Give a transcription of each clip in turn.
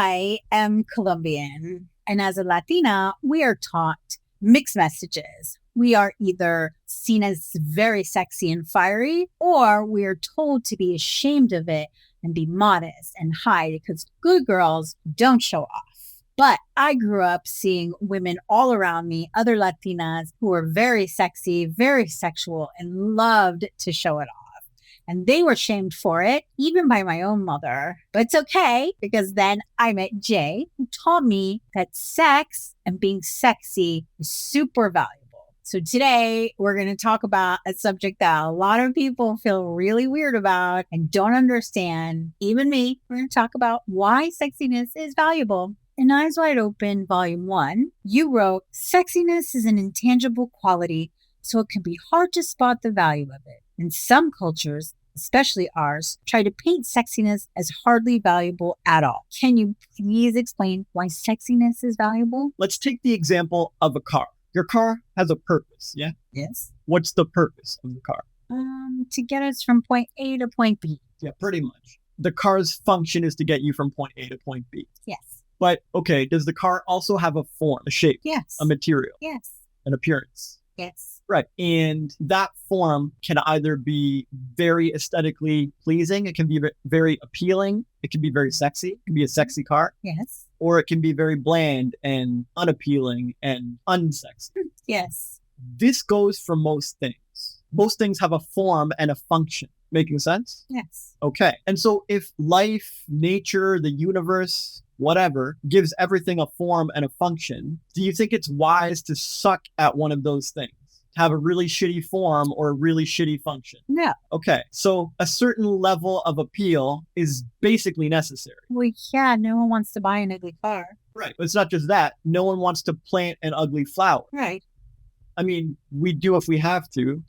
I am Colombian, and as a Latina, we are taught mixed messages. We are either seen as very sexy and fiery, or we are told to be ashamed of it and be modest and hide because good girls don't show off. But I grew up seeing women all around me, other Latinas, who were very sexy, very sexual, and loved to show it off. And they were shamed for it, even by my own mother. But it's okay, because then I met Jay, who taught me that sex and being sexy is super valuable. So today we're going to talk about a subject that a lot of people feel really weird about and don't understand. Even me. We're going to talk about why sexiness is valuable. In Eyes Wide Open, Volume 1, you wrote, "Sexiness is an intangible quality, so it can be hard to spot the value of it. In some cultures, especially ours, try to paint sexiness as hardly valuable at all. Can you please explain why sexiness is valuable?" Let's take the example of a car. Your car has a purpose, yeah? Yes. What's the purpose of the car? To get us from point A to point B. Yeah, pretty much. The car's function is to get you from point A to point B. Yes. But, okay, does the car also have a form, a shape, Yes. a material, Yes. an appearance? Yes. Right. And that form can either be very aesthetically pleasing. It can be very appealing. It can be very sexy. It can be a sexy car. Yes. Or it can be very bland and unappealing and unsexy. Yes. This goes for most things. Most things have a form and a function. Making sense? Yes. Okay. And so if life, nature, the universe, whatever, gives everything a form and a function, do you think it's wise to suck at one of those things? Have a really shitty form or a really shitty function? No. Okay. So a certain level of appeal is basically necessary. Well, yeah, no one wants to buy an ugly car. Right. But it's not just that. No one wants to plant an ugly flower. Right. I mean, we do if we have to.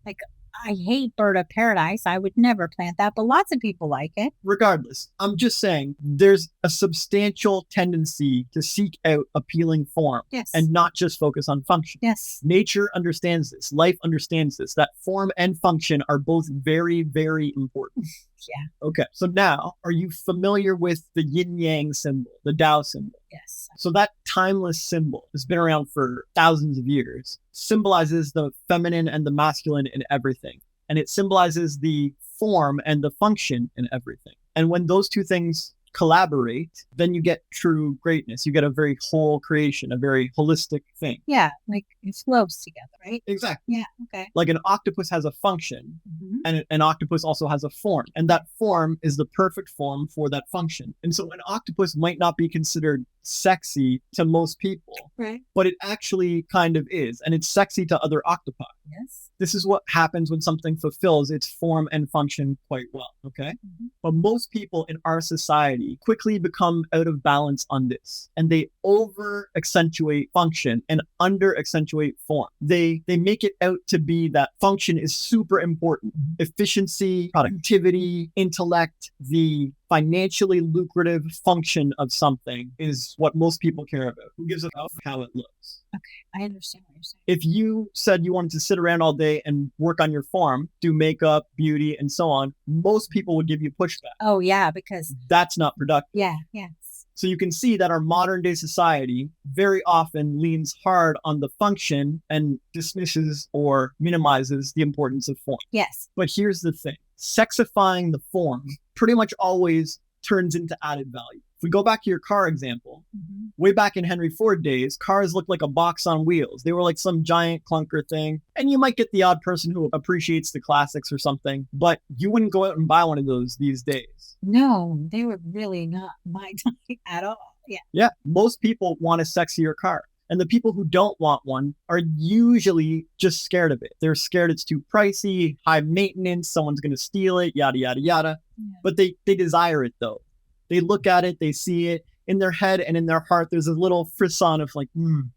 Like, I hate Bird of Paradise. I would never plant that, but lots of people like it. Regardless, I'm just saying there's a substantial tendency to seek out appealing form. Yes. And not just focus on function. Yes. Nature understands this. Life understands this. That form and function are both very, very important. Yeah. Okay. So now, are you familiar with the yin-yang symbol, the Tao symbol? Yes. So that timeless symbol has been around for thousands of years, symbolizes the feminine and the masculine in everything. And it symbolizes the form and the function in everything. And when those two things collaborate, then you get true greatness. You get a very whole creation, a very holistic thing. Yeah, like it flows together, right? Exactly. Yeah, okay. Like an octopus has a function, and an octopus also has a form. And that form is the perfect form for that function. And so an octopus might not be considered sexy to most people, Right. but it actually kind of is. And it's sexy to other octopi. Yes. This is what happens when something fulfills its form and function quite well, okay? But most people in our society quickly become out of balance on this, and they over accentuate function and under accentuate form. They make it out to be that function is super important. Efficiency, productivity, intellect, the financially lucrative function of something is what most people care about. Who gives a fuck how it looks? Okay, I understand what you're saying. If you said you wanted to sit around all day and work on your form, do makeup, beauty, and so on, most people would give you pushback. Oh, yeah, because... That's not productive. Yeah, yes. So you can see that our modern day society very often leans hard on the function and dismisses or minimizes the importance of form. Yes. But here's the thing. Sexifying the form pretty much always turns into added value. If we go back to your car example, way back in Henry Ford days, cars looked like a box on wheels. They were like some giant clunker thing. And you might get the odd person who appreciates the classics or something, but you wouldn't go out and buy one of those these days. No, they were really not my type at all. Yeah. Yeah. Most people want a sexier car. And the people who don't want one are usually just scared of it. They're scared it's too pricey, high maintenance, someone's going to steal it, yada, yada, yada. Yeah. But they desire it though. They look at it, they see it. In their head and in their heart, there's a little frisson of like,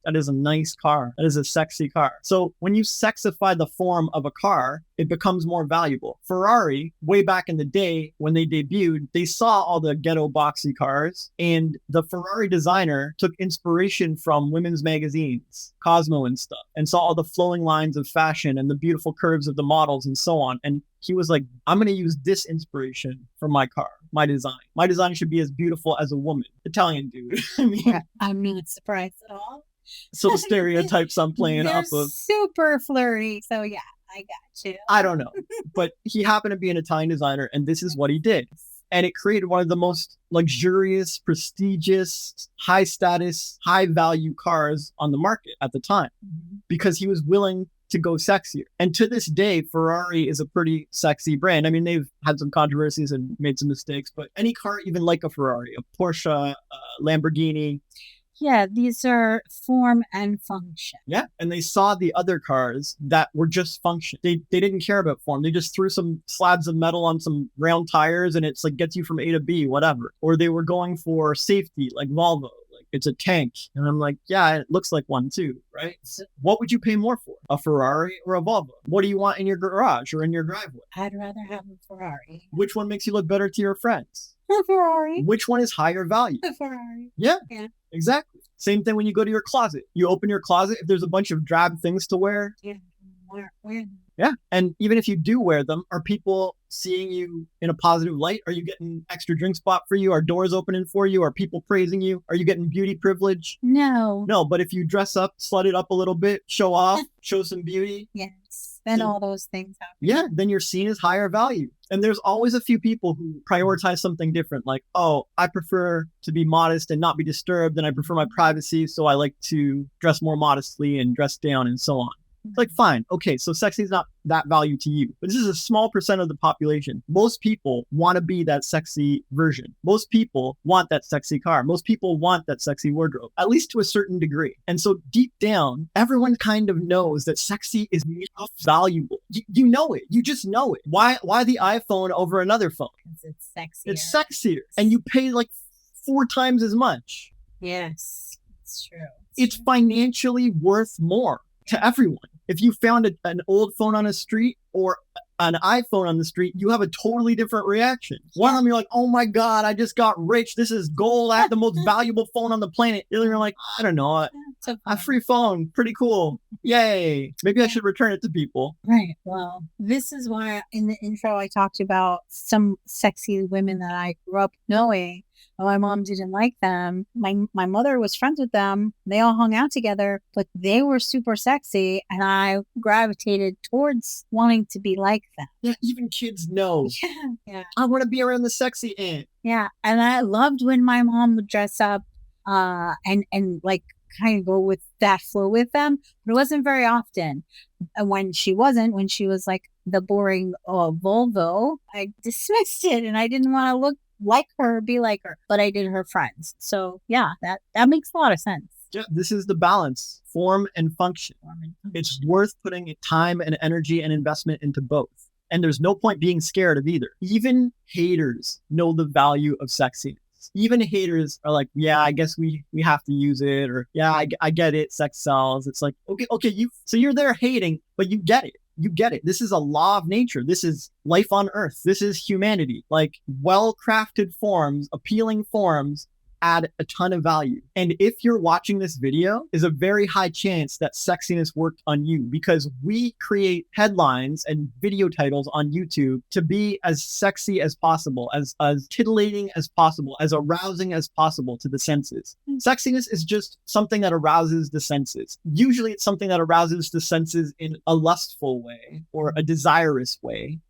that is a nice car. That is a sexy car. So when you sexify the form of a car, it becomes more valuable. Ferrari, way back in the day when they debuted, they saw all the ghetto boxy cars, and the Ferrari designer took inspiration from women's magazines, Cosmo and stuff, and saw all the flowing lines of fashion and the beautiful curves of the models and so on. And he was like, I'm going to use this inspiration for my car. my design. My design should be as beautiful as a woman. Italian dude. I mean, Yeah, I'm not surprised at all. so the stereotypes I'm playing They're off of. super flirty. So yeah, I got you. I don't know. But he happened to be an Italian designer, and this is what he did. And it created one of the most luxurious, prestigious, high status, high value cars on the market at the time, because he was willing to go sexier. And to this day, Ferrari is a pretty sexy brand. I mean, they've had some controversies and made some mistakes, but any car, even like a Ferrari, a Porsche, a Lamborghini. Yeah, these are form and function. Yeah. And they saw the other cars that were just function. They didn't care about form. They just threw some slabs of metal on some round tires and it's like gets you from A to B, whatever. Or they were going for safety, like Volvo. Like it's a tank. And I'm like, yeah, it looks like one too, right? So what would you pay more for? A Ferrari or a Volvo? What do you want in your garage or in your driveway? I'd rather have a Ferrari. Which one makes you look better to your friends? A Ferrari. Which one is higher value? A Ferrari. Yeah. Yeah. Exactly. Same thing when you go to your closet. You open your closet, if there's a bunch of drab things to wear. Yeah. Wear them. Yeah. And even if you do wear them, are people seeing you in a positive light? Are you getting extra drink spot for you? Are doors opening for you? Are people praising you? Are you getting beauty privilege? No. No, but if you dress up, slut it up a little bit, show off, show some beauty. Yes. Then all those things happen. Yeah, then you're seen as higher value. And there's always a few people who prioritize something different. Like, oh, I prefer to be modest and not be disturbed. And I prefer my privacy. So I like to dress more modestly and dress down and so on. It's like, fine. Okay, so sexy is not that value to you. But this is a small percent of the population. Most people want to be that sexy version. Most people want that sexy car. Most people want that sexy wardrobe, at least to a certain degree. And so deep down, everyone kind of knows that sexy is not valuable. You know it. You just know it. Why the iPhone over another phone? Because it's sexier. It's sexier. And you pay like 4 times as much. Yes, it's true. It's financially worth more to everyone. If you found an old phone on a street or an iPhone on the street, you have a totally different reaction. One of them, you're like, oh my God, I just got rich. This is gold. I have the most valuable phone on the planet. The other, you're like, I don't know. A free phone. Pretty cool. Yay. Maybe I should return it to people. Right. Well, this is why in the intro I talked about some sexy women that I grew up knowing. My mom didn't like them. My mother was friends with them. They all hung out together, but they were super sexy. And I gravitated towards wanting to be like them. Yeah, even kids know. Yeah. I want to be around the sexy aunt. Yeah. And I loved when my mom would dress up and like kind of go with that flow with them. But it wasn't very often. And when she was like the boring Volvo, I dismissed it and I didn't want to look like her, be like her, but I did her friends. So yeah, that makes a lot of sense. Yeah, this is the balance, form and function. It's worth putting time and energy and investment into both. And there's no point being scared of either. Even haters know the value of sexiness. Even haters are like, yeah, I guess we have to use it. Or yeah, I get it. Sex sells. It's like, okay, so you're there hating, but you get it. You get it. This is a law of nature. This is life on earth. This is humanity. Like well-crafted forms, appealing forms add a ton of value. And if you're watching this video, is a very high chance that sexiness worked on you, because we create headlines and video titles on YouTube to be as sexy as possible, as titillating as possible, as arousing as possible to the senses. Sexiness is just something that arouses the senses. Usually it's something that arouses the senses in a lustful way or a desirous way.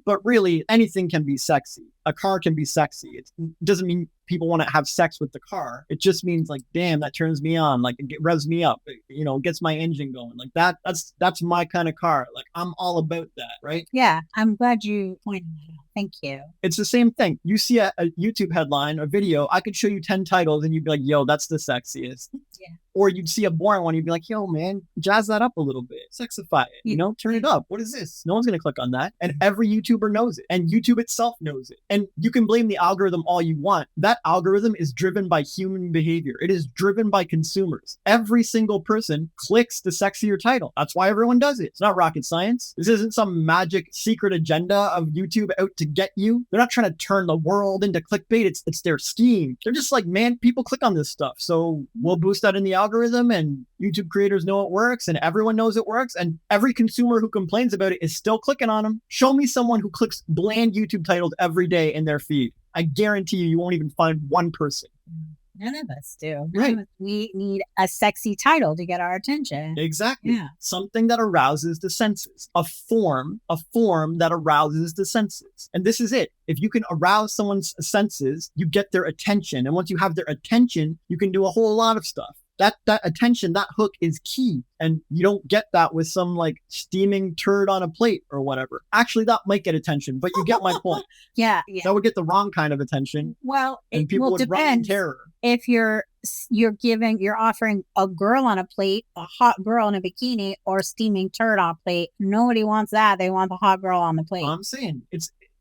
But really, anything can be sexy. A car can be sexy. It doesn't mean people want to have sex with the car. It just means like, damn, that turns me on. Like it revs me up. It, gets my engine going. Like that's my kind of car. Like I'm all about that, right? Yeah, I'm glad you pointed that out. Thank you. It's the same thing. You see a YouTube headline, a video, I could show you 10 titles and you'd be like, yo, that's the sexiest. Yeah. Or you'd see a boring one, you'd be like, yo, man, jazz that up a little bit. Sexify it, turn it up. What is this? No one's going to click on that. And every YouTuber knows it. And YouTube itself knows it. And you can blame the algorithm all you want. That algorithm is driven by human behavior. It is driven by consumers. Every single person clicks the sexier title. That's why everyone does it. It's not rocket science. This isn't some magic secret agenda of YouTube out to get you. They're not trying to turn the world into clickbait. It's their scheme. They're just like, man, people click on this stuff. So we'll boost that in the algorithm, and YouTube creators know it works, and everyone knows it works, and every consumer who complains about it is still clicking on them. Show me someone who clicks bland YouTube titles every day in their feed. I guarantee you won't even find one person. None of us do. Right. We need a sexy title to get our attention. Exactly. Yeah. Something that arouses the senses. A form that arouses the senses. And this is it. If you can arouse someone's senses, you get their attention. And once you have their attention, you can do a whole lot of stuff. That attention, that hook is key. And you don't get that with some like steaming turd on a plate or whatever. Actually, that might get attention, but you get my point. Yeah. That would get the wrong kind of attention. Well, and people would run in terror. If you're offering a girl on a plate, a hot girl in a bikini, or a steaming turd on a plate, nobody wants that. They want the hot girl on the plate. I'm saying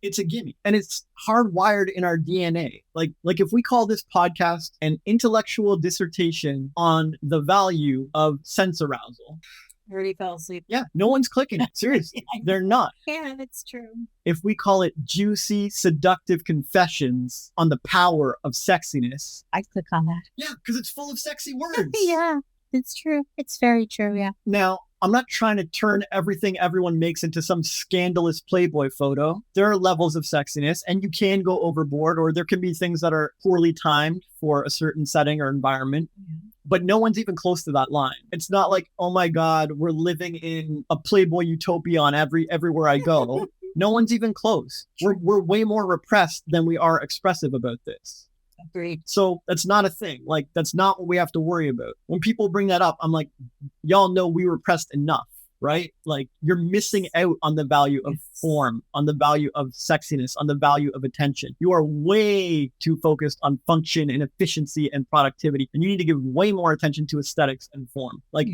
it's a gimme, and it's hardwired in our DNA. Like if we call this podcast an intellectual dissertation on the value of sense arousal. I already fell asleep. Yeah, no one's clicking it. Seriously, they're not. Yeah, that's true. If we call it juicy, seductive confessions on the power of sexiness. I'd click on that. Yeah, because it's full of sexy words. Yeah, it's true. It's very true, yeah. Now, I'm not trying to turn everything everyone makes into some scandalous Playboy photo. There are levels of sexiness, and you can go overboard, or there can be things that are poorly timed for a certain setting or environment. Mm-hmm. But no one's even close to that line. It's not like, oh my God, we're living in a Playboy utopia on everywhere I go. No one's even close. We're way more repressed than we are expressive about this. Agreed. So that's not a thing. Like, that's not what we have to worry about. When people bring that up, I'm like, y'all know we repressed enough, right? Like, you're missing out on the value of form, on the value of sexiness, on the value of attention. You are way too focused on function and efficiency and productivity. And you need to give way more attention to aesthetics and form. Like,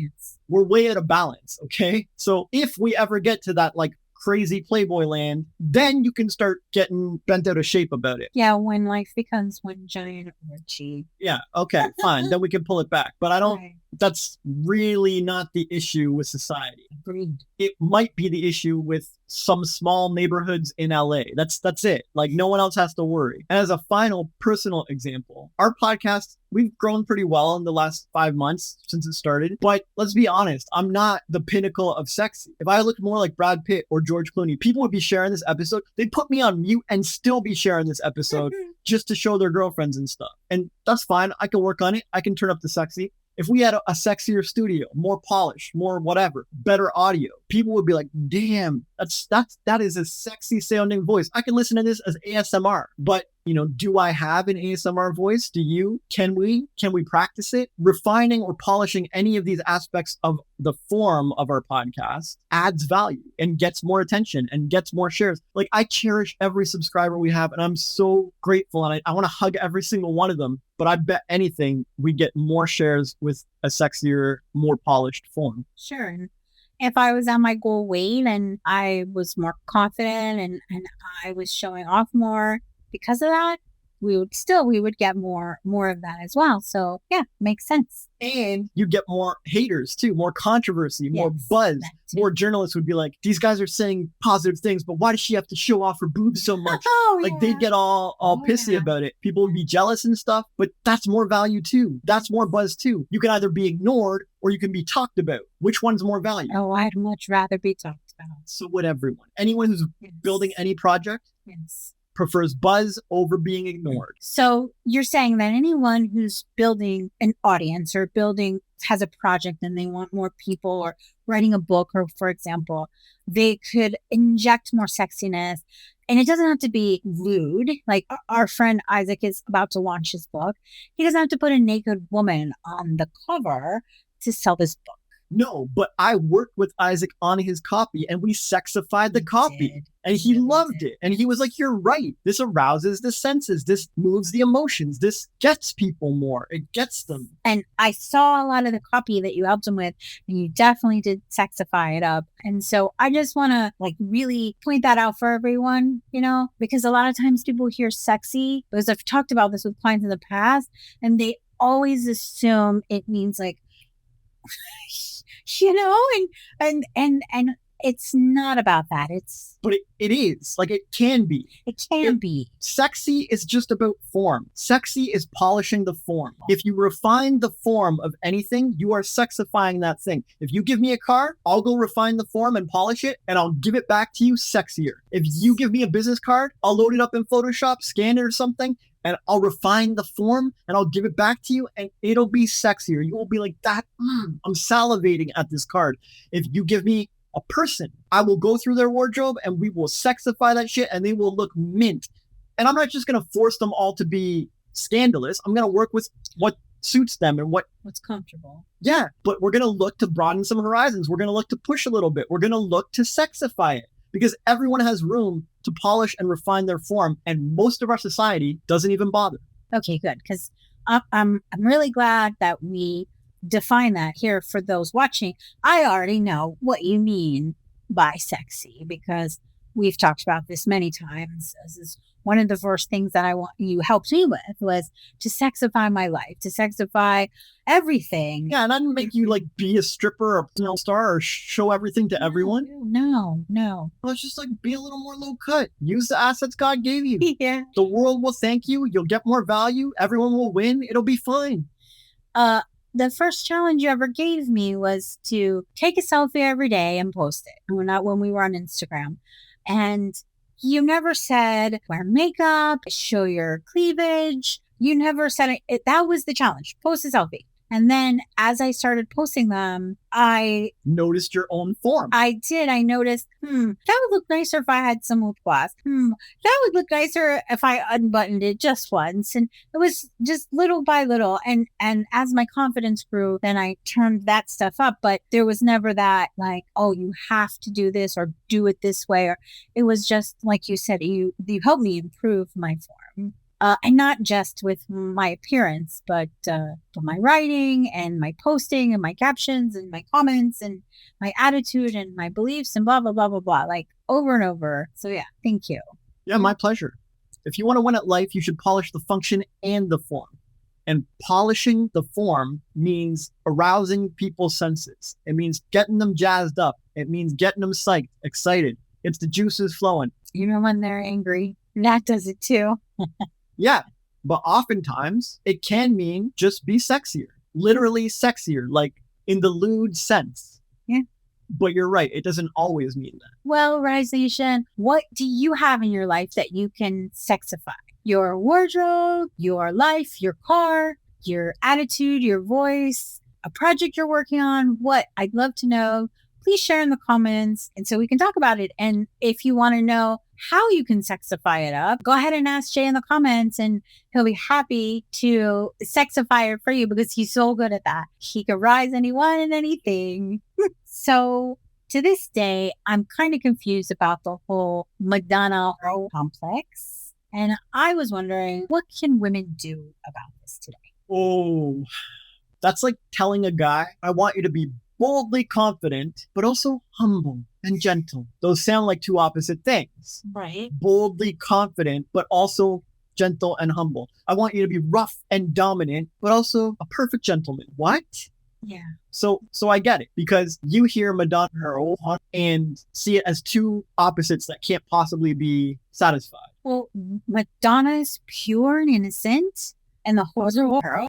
we're way out of balance, okay? So if we ever get to that, like, crazy Playboy land, then you can start getting bent out of shape about it. Yeah, when life becomes one giant orgy. Yeah, okay, fine. Then we can pull it back. But I don't, that's really not the issue with society. Agreed. It might be the issue with some small neighborhoods in LA. That's it. Like, no one else has to worry. And as a final personal example, our podcast, we've grown pretty well in the last 5 months since it started. But let's be honest, I'm not the pinnacle of sexy. If I looked more like Brad Pitt or George Clooney, people would be sharing this episode. They'd put me on mute and still be sharing this episode just to show their girlfriends and stuff. And that's fine. I can work on it. I can turn up the sexy. If we had a sexier studio, more polished, more whatever, better audio, people would be like, damn, that is a sexy sounding voice. I can listen to this as ASMR. But, you know, do I have an ASMR voice? Do you? Can we practice it? Refining or polishing any of these aspects of the form of our podcast adds value and gets more attention and gets more shares. Like, I cherish every subscriber we have, and I'm so grateful, and I want to hug every single one of them. But I bet anything we get more shares with a sexier, more polished form. Sure. If I was on my goal weight and I was more confident and I was showing off more because of that, we would get more of that as well. So yeah, makes sense. And you get more haters too, more controversy, more buzz. More journalists would be like, these guys are saying positive things, but why does she have to show off her boobs so much? They'd get all pissy about it. People would be jealous and stuff, but that's more value too. That's more buzz too. You can either be ignored or you can be talked about. Which one's more value? Oh, I'd much rather be talked about. So would everyone. Anyone who's building any project prefers buzz over being ignored. So you're saying that anyone who's building an audience or has a project and they want more people, or writing a book, or for example, they could inject more sexiness. And it doesn't have to be lewd. Like, our friend Isaac is about to launch his book. He doesn't have to put a naked woman on the cover to sell this book. No, but I worked with Isaac on his copy and we sexified the copy. And he loved it. And he was like, you're right. This arouses the senses. This moves the emotions. This gets people more. It gets them. And I saw a lot of the copy that you helped him with, and you definitely did sexify it up. And so I just want to really point that out for everyone, because a lot of times people hear sexy, because I've talked about this with clients in the past, and they always assume it means and it's not about that. But it is. Like, it can be. It can be. Sexy is just about form. Sexy is polishing the form. If you refine the form of anything, you are sexifying that thing. If you give me a car, I'll go refine the form and polish it, and I'll give it back to you sexier. If you give me a business card, I'll load it up in Photoshop, scan it or something, and I'll refine the form and I'll give it back to you, and it'll be sexier. You will be like, that, I'm salivating at this card. If you give me a person, I will go through their wardrobe and we will sexify that shit and they will look mint. And I'm not just going to force them all to be scandalous. I'm going to work with what suits them and what's comfortable. Yeah, but we're going to look to broaden some horizons. We're going to look to push a little bit. We're going to look to sexify it because everyone has room to polish and refine their form. And most of our society doesn't even bother. Okay, good. Because I'm really glad that we define that here for those watching. I already know what you mean by sexy because we've talked about this many times. This is one of the first things that I want you helped me with was to sexify my life, to sexify everything. Yeah, and I didn't make you like be a stripper or porn star or show everything to everyone. No. Let's just like be a little more low cut. Use the assets God gave you. Yeah. The world will thank you. You'll get more value. Everyone will win. It'll be fine. The first challenge you ever gave me was to take a selfie every day and post it. Not when we were on Instagram. And you never said wear makeup, show your cleavage. You never said it. That was the challenge. Post a selfie. And then as I started posting them, I noticed your own form. I did. I noticed, that would look nicer if I had some lip gloss. That would look nicer if I unbuttoned it just once. And it was just little by little. And as my confidence grew, then I turned that stuff up. But there was never that like, oh, you have to do this or do it this way. Or it was just like you said, you helped me improve my form. And not just with my appearance, but my writing and my posting and my captions and my comments and my attitude and my beliefs and blah, blah, blah, blah, blah, like over and over. So yeah, thank you. Yeah, my pleasure. If you want to win at life, you should polish the function and the form. And polishing the form means arousing people's senses. It means getting them jazzed up. It means getting them psyched, excited. It's the juices flowing. You know when they're angry. Nat does it too. Yeah, but oftentimes it can mean just be sexier, literally sexier, like in the lewd sense. Yeah. But you're right. It doesn't always mean that. Well, Rise Nation, what do you have in your life that you can sexify? Your wardrobe, your life, your car, your attitude, your voice, a project you're working on. What? I'd love to know. Please share in the comments and so we can talk about it. And if you want to know how you can sexify it up, go ahead and ask Jay in the comments and he'll be happy to sexify it for you because he's so good at that. He can rise anyone and anything. So to this day, I'm kind of confused about the whole Madonna complex. And I was wondering, what can women do about this today? Oh, that's like telling a guy, I want you to be boldly confident, but also humble and gentle. Those sound like two opposite things. Right. Boldly confident, but also gentle and humble. I want you to be rough and dominant, but also a perfect gentleman. What? Yeah. So I get it because you hear Madonna and see it as two opposites that can't possibly be satisfied. Well, Madonna is pure and innocent. And the horse are her.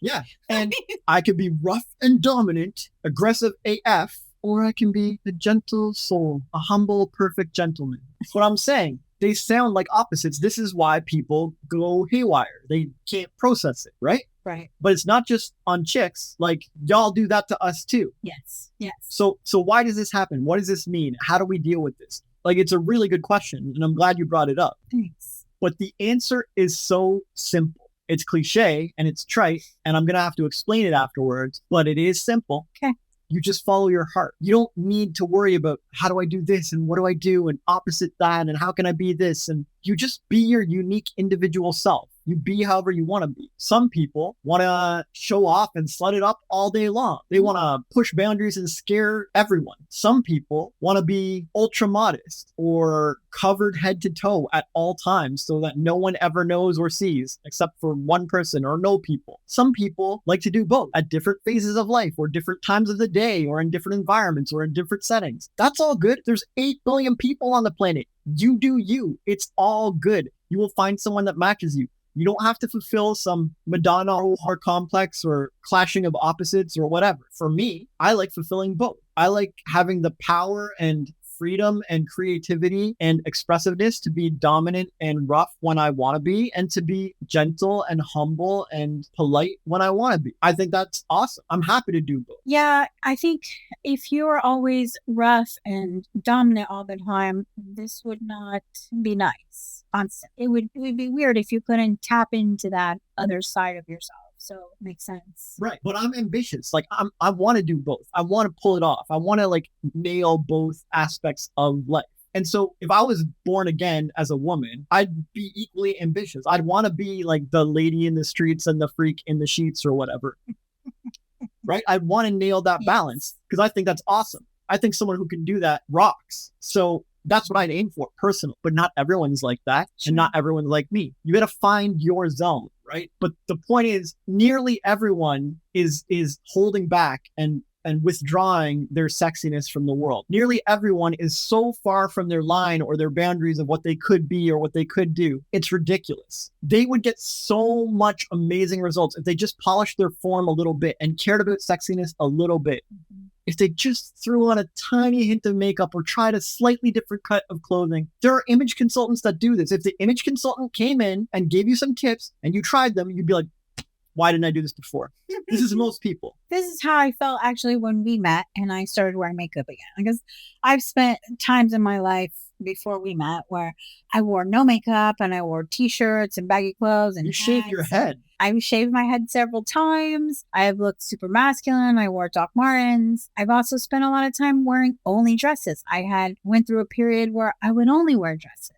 Yeah. And I could be rough and dominant, aggressive AF, or I can be a gentle soul, a humble, perfect gentleman. That's what I'm saying. They sound like opposites. This is why people go haywire. They can't process it, right? Right. But it's not just on chicks. Like, y'all do that to us too. Yes. Yes. So why does this happen? What does this mean? How do we deal with this? Like, it's a really good question, and I'm glad you brought it up. Thanks. But the answer is so simple. It's cliche and it's trite, and I'm going to have to explain it afterwards, but it is simple. Okay. You just follow your heart. You don't need to worry about how do I do this and what do I do and opposite that and how can I be this? And you just be your unique individual self. You be however you want to be. Some people want to show off and slut it up all day long. They want to push boundaries and scare everyone. Some people want to be ultra modest or covered head to toe at all times so that no one ever knows or sees except for one person or no people. Some people like to do both at different phases of life or different times of the day or in different environments or in different settings. That's all good. There's 8 billion people on the planet. You do you. It's all good. You will find someone that matches you. You don't have to fulfill some Madonna or complex or clashing of opposites or whatever. For me, I like fulfilling both. I like having the power and freedom and creativity and expressiveness to be dominant and rough when I want to be, and to be gentle and humble and polite when I want to be. I think that's awesome. I'm happy to do both. Yeah, I think if you're always rough and dominant all the time, this would not be nice. Constant. It would be weird if you couldn't tap into that other side of yourself. So it makes sense. Right. But I'm ambitious. Like I want to do both. I want to pull it off. I want to like nail both aspects of life. And so if I was born again as a woman, I'd be equally ambitious. I'd want to be like the lady in the streets and the freak in the sheets or whatever. Right. I'd want to nail that balance because I think that's awesome. I think someone who can do that rocks. So that's what I'd aim for personally, but not everyone's like that. Sure. And not everyone's like me. You got to find your zone, right? But the point is nearly everyone is holding back and withdrawing their sexiness from the world. Nearly everyone is so far from their line or their boundaries of what they could be or what they could do. It's ridiculous. They would get so much amazing results if they just polished their form a little bit and cared about sexiness a little bit. Mm-hmm. If they just threw on a tiny hint of makeup or tried a slightly different cut of clothing. There are image consultants that do this. If the image consultant came in and gave you some tips and you tried them, you'd be like, why didn't I do this before? This is most people. This is how I felt actually when we met and I started wearing makeup again. Because I've spent times in my life before we met where I wore no makeup and I wore t-shirts and baggy clothes and you shaved your head. I've shaved my head several times. I've looked super masculine. I wore Doc Martens. I've also spent a lot of time wearing only dresses. I went through a period where I would only wear dresses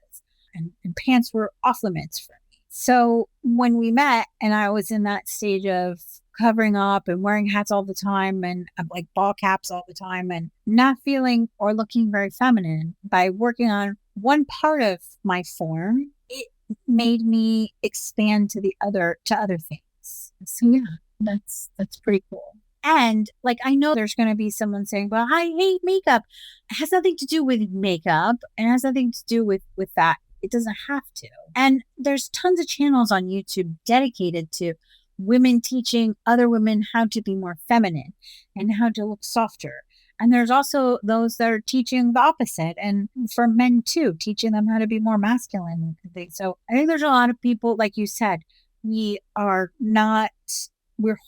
and pants were off limits for me. So when we met and I was in that stage of covering up and wearing hats all the time and like ball caps all the time and not feeling or looking very feminine, by working on one part of my form, it made me expand to other things. So yeah, that's pretty cool. And like, I know there's going to be someone saying, well, I hate makeup. It has nothing to do with makeup and it has nothing to do with that. It doesn't have to. And there's tons of channels on YouTube dedicated to women teaching other women how to be more feminine and how to look softer. And there's also those that are teaching the opposite. And for men too, teaching them how to be more masculine. So I think there's a lot of people, like you said, we're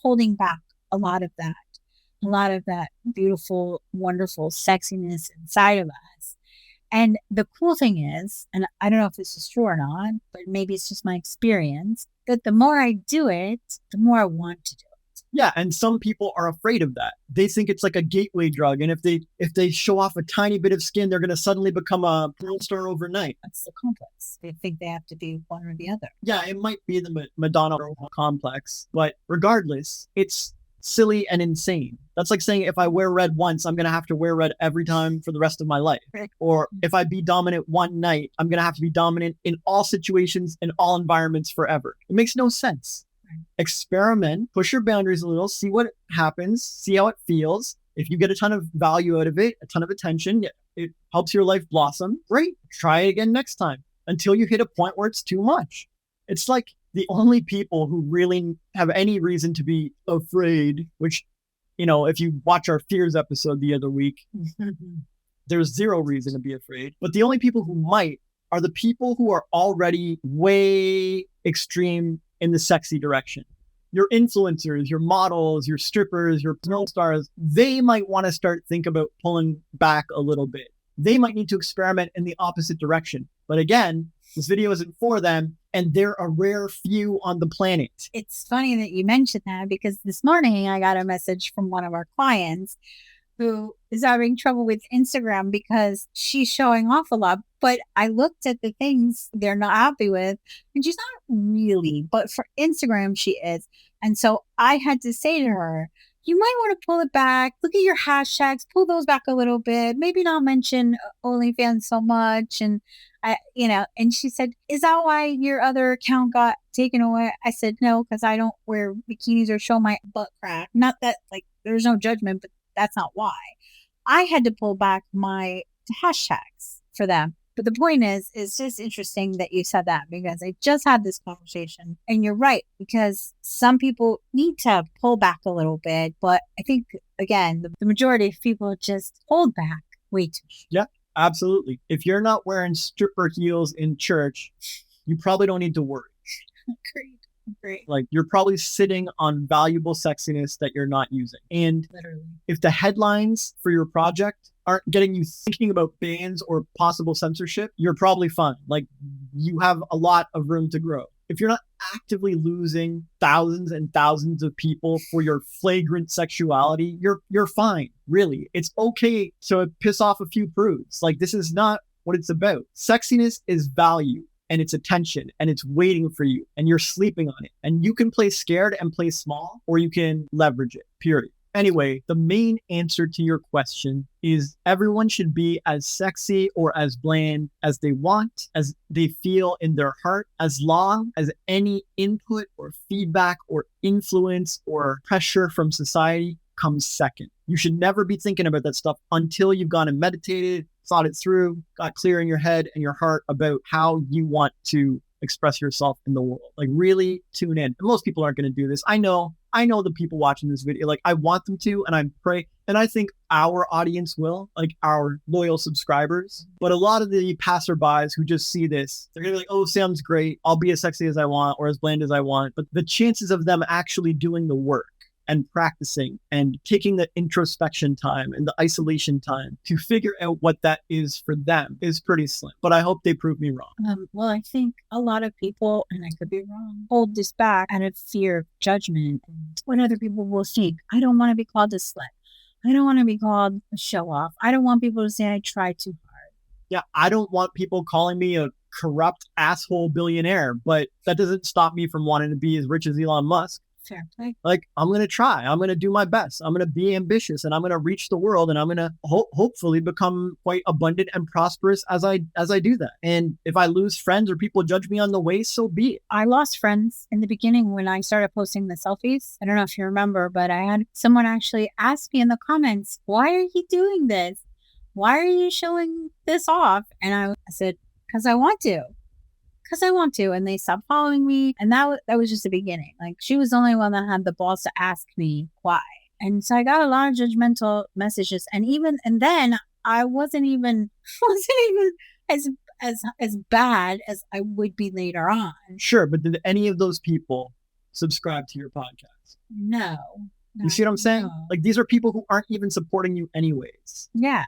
holding back a lot of that beautiful, wonderful sexiness inside of us. And the cool thing is, and I don't know if this is true or not, but maybe it's just my experience, that the more I do it, the more I want to do it. Yeah, and some people are afraid of that. They think it's like a gateway drug, and if they show off a tiny bit of skin, they're going to suddenly become a porn star overnight. That's the complex. They think they have to be one or the other. Yeah, it might be the Madonna complex, but regardless, it's silly and insane. That's like saying if I wear red once, I'm going to have to wear red every time for the rest of my life. Or if I be dominant one night, I'm going to have to be dominant in all situations, in all environments forever. It makes no sense. Experiment, push your boundaries a little, see what happens, see how it feels. If you get a ton of value out of it, a ton of attention, it helps your life blossom. Great. Try it again next time until you hit a point where it's too much. It's like the only people who really have any reason to be afraid, which, you know, if you watch our fears episode the other week, there's zero reason to be afraid. But the only people who might are the people who are already way extreme in the sexy direction. Your influencers, your models, your strippers, your porn stars, they might want to start think about pulling back a little bit. They might need to experiment in the opposite direction. But again, this video isn't for them, and they're a rare few on the planet. It's funny that you mentioned that because this morning I got a message from one of our clients who is having trouble with Instagram because she's showing off a lot, But I looked at the things they're not happy with, and she's not really, but for Instagram, she is. And so I had to say to her, you might want to pull it back. Look at your hashtags, pull those back a little bit. Maybe not mention OnlyFans so much. And and she said, is that why your other account got taken away? I said, no, because I don't wear bikinis or show my butt crack. Not that there's no judgment, but that's not why. I had to pull back my hashtags for them. But the point is, it's just interesting that you said that, because I just had this conversation, and you're right, because some people need to pull back a little bit. But I think, again, the majority of people just hold back way too much. Yeah, absolutely. If you're not wearing stripper heels in church, you probably don't need to worry. Great. You're probably sitting on valuable sexiness that you're not using. And literally, if the headlines for your project aren't getting you thinking about bans or possible censorship, you're probably fine. You have a lot of room to grow. If you're not actively losing thousands and thousands of people for your flagrant sexuality, you're fine. Really. It's okay to piss off a few prudes. This is not what it's about. Sexiness is value. And it's attention, and it's waiting for you, and you're sleeping on it. And you can play scared and play small, or you can leverage it, period. Anyway, the main answer to your question is everyone should be as sexy or as bland as they want, as they feel in their heart, as long as any input or feedback or influence or pressure from society comes second. You should never be thinking about that stuff until you've gone and meditated, thought it through, got clear in your head and your heart about how you want to express yourself in the world. Really tune in. And most people aren't going to do this. I know the people watching this video, I want them to, and I pray, and I think our audience will, our loyal subscribers. But a lot of the passerbys who just see this, they're going to be like, oh, sounds great. I'll be as sexy as I want or as bland as I want. But the chances of them actually doing the work and practicing and taking the introspection time and the isolation time to figure out what that is for them is pretty slim. But I hope they prove me wrong. Well, I think a lot of people, and I could be wrong, hold this back out of fear of judgment and what other people will think. I don't want to be called a slut. I don't want to be called a show off. I don't want people to say I try too hard. Yeah, I don't want people calling me a corrupt asshole billionaire, but that doesn't stop me from wanting to be as rich as Elon Musk. Fair play. I'm going to try. I'm going to do my best. I'm going to be ambitious, and I'm going to reach the world, and I'm going to hopefully become quite abundant and prosperous as I do that. And if I lose friends or people judge me on the way, so be it. I lost friends in the beginning when I started posting the selfies. I don't know if you remember, but I had someone actually ask me in the comments, why are you doing this? Why are you showing this off? And I said, because I want to. And they stopped following me. And that was just the beginning. She was the only one that had the balls to ask me why. And so I got a lot of judgmental messages. And then I wasn't even as bad as I would be later on. Sure. But did any of those people subscribe to your podcast? No. You see what I'm saying? No. These are people who aren't even supporting you anyways. Yeah,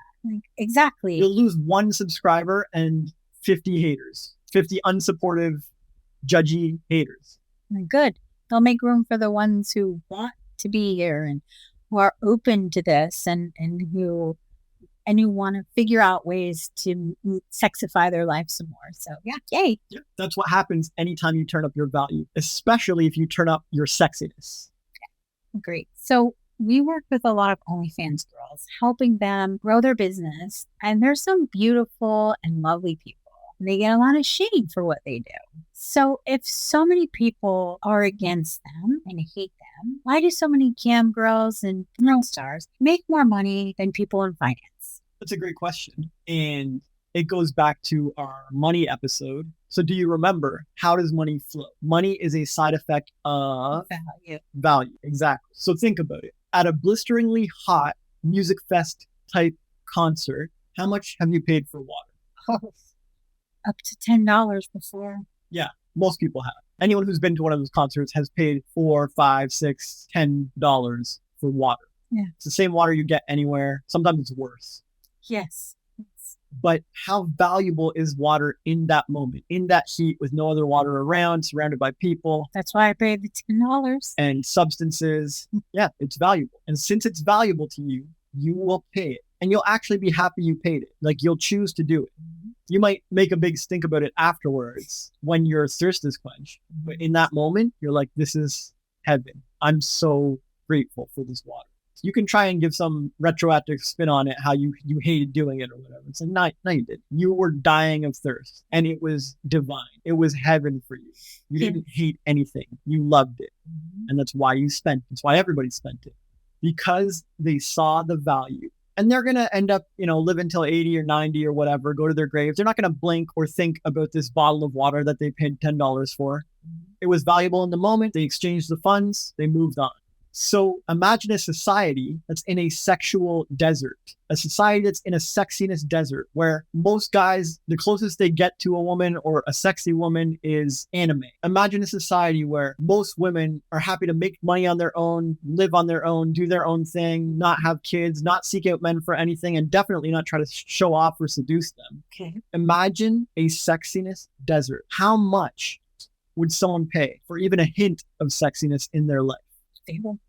exactly. You'll lose one subscriber and 50 haters. 50 unsupportive, judgy haters. Good. They'll make room for the ones who want to be here and who are open to this and who want to figure out ways to sexify their life some more. So yeah, yay. Yeah, that's what happens anytime you turn up your value, especially if you turn up your sexiness. Yeah, great. So we work with a lot of OnlyFans girls, helping them grow their business. And there's some beautiful and lovely people. They get a lot of shame for what they do. So if so many people are against them and hate them, why do so many cam girls and porn stars make more money than people in finance? That's a great question. And it goes back to our money episode. So do you remember, how does money flow? Money is a side effect of value. Exactly. So think about it. At a blisteringly hot music fest type concert, how much have you paid for water? Up to $10 before. Yeah, most people have. Anyone who's been to one of those concerts has paid $4, $5, $6, $10 for water. Yeah. It's the same water you get anywhere. Sometimes it's worse. Yes. But how valuable is water in that moment, in that heat with no other water around, surrounded by people? That's why I paid the $10. And substances. Yeah, it's valuable. And since it's valuable to you, you will pay it. And you'll actually be happy you paid it. You'll choose to do it. You might make a big stink about it afterwards when your thirst is quenched. But in that moment, you're like, this is heaven. I'm so grateful for this water. So you can try and give some retroactive spin on it, how you hated doing it or whatever. It's like, no, you didn't. You were dying of thirst and it was divine. It was heaven for you. You didn't hate anything. You loved it. And that's why you spent it. That's why everybody spent it. Because they saw the value. And they're going to end up, live until 80 or 90 or whatever, go to their graves. They're not going to blink or think about this bottle of water that they paid $10 for. It was valuable in the moment. They exchanged the funds. They moved on. So imagine a society that's in a sexual desert, a society that's in a sexiness desert, where most guys, the closest they get to a woman or a sexy woman is anime. Imagine a society where most women are happy to make money on their own, live on their own, do their own thing, not have kids, not seek out men for anything, and definitely not try to show off or seduce them. Okay. Imagine a sexiness desert. How much would someone pay for even a hint of sexiness in their life? They'll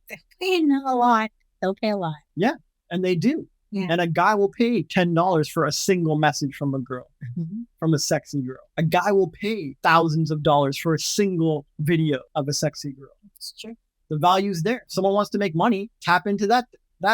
pay a lot. They'll pay a lot. Yeah, and they do. Yeah. And a guy will pay $10 for a single message from a girl, from a sexy girl. A guy will pay thousands of dollars for a single video of a sexy girl. That's true. The value's there. Someone wants to make money, tap into that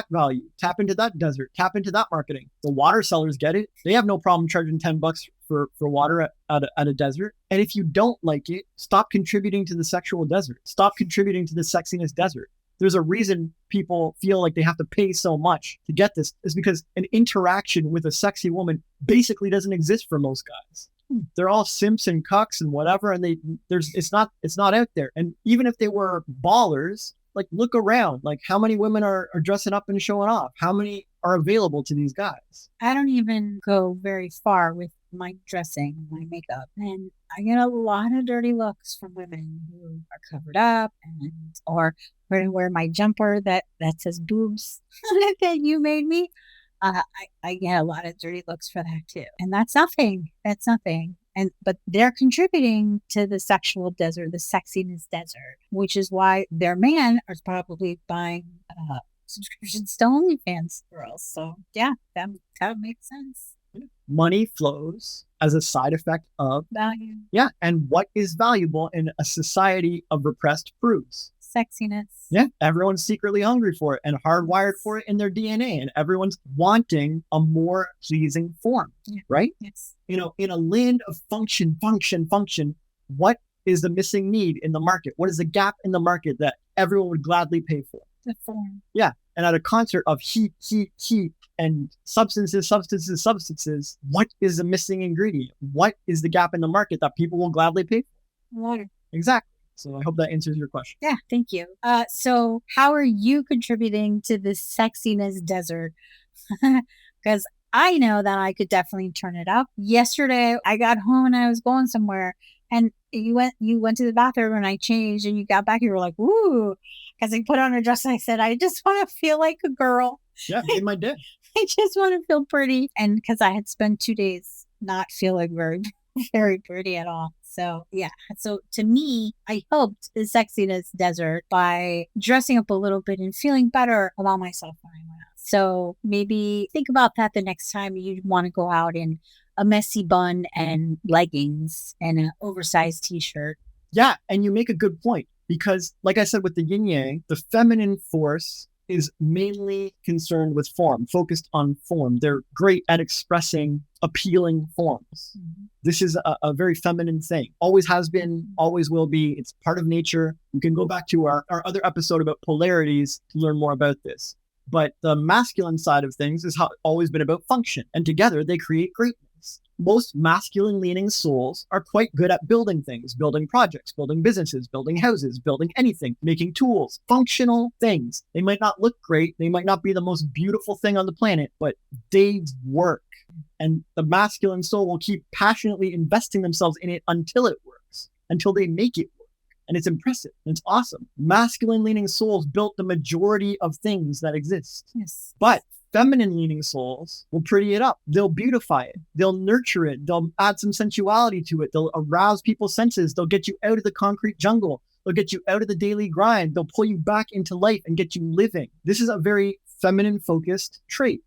value, tap into that desert, tap into that marketing. The water sellers get it. They have no problem charging $10 for water at a desert. And if you don't like it, stop contributing to the sexual desert. Stop contributing to the sexiness desert. There's a reason people feel like they have to pay so much to get this. Is because an interaction with a sexy woman basically doesn't exist for most guys. They're all simps and cucks and whatever, and it's not out there. And even if they were ballers, like, look around, like, how many women are dressing up and showing off? How many are available to these guys? I don't even go very far with my dressing, my makeup, and I get a lot of dirty looks from women who are covered up or wear my jumper that says boobs that you made me. I get a lot of dirty looks for that too. And that's nothing. But they're contributing to the sexual desert, the sexiness desert, which is why their man is probably buying subscriptions to OnlyFans girls. So yeah, that makes sense. Money flows as a side effect of value. Yeah. And what is valuable in a society of repressed prudes? Sexiness. Yeah. Everyone's secretly hungry for it and hardwired for it in their DNA. And everyone's wanting a more pleasing form, right? Yes. In a land of function, what is the missing need in the market? What is the gap in the market that everyone would gladly pay for? The form. Yeah. And at a concert of heat, and substances, what is the missing ingredient? What is the gap in the market that people will gladly pay for? Water. Exactly. So I hope that answers your question. Yeah, thank you. So how are you contributing to this sexiness desert? Because I know that I could definitely turn it up. Yesterday, I got home and I was going somewhere, and you went to the bathroom and I changed, and you got back. You were like, "Ooh," because I put on a dress. And I said, "I just want to feel like a girl." Yeah, in my day. I just want to feel pretty, and because I had spent 2 days not feeling very, very pretty at all. So yeah. So to me, I helped the sexiness desert by dressing up a little bit and feeling better about myself when I went out. So maybe think about that the next time you want to go out in a messy bun and leggings and an oversized t-shirt. Yeah. And you make a good point, because like I said, with the yin yang, the feminine force is mainly concerned with form, focused on form. They're great at expressing appealing forms. Mm-hmm. This is a very feminine thing. Always has been, always will be. It's part of nature. You can go back to our other episode about polarities to learn more about this. But the masculine side of things has always been about function. And together they create greatness. Most masculine-leaning souls are quite good at building things, building projects, building businesses, building houses, building anything, making tools, functional things. They might not look great. They might not be the most beautiful thing on the planet, but they work. And the masculine soul will keep passionately investing themselves in it until it works, until they make it work. And it's impressive. And it's awesome. Masculine-leaning souls built the majority of things that exist. Yes. But feminine-leaning souls will pretty it up. They'll beautify it. They'll nurture it. They'll add some sensuality to it. They'll arouse people's senses. They'll get you out of the concrete jungle. They'll get you out of the daily grind. They'll pull you back into life and get you living. This is a very feminine-focused trait.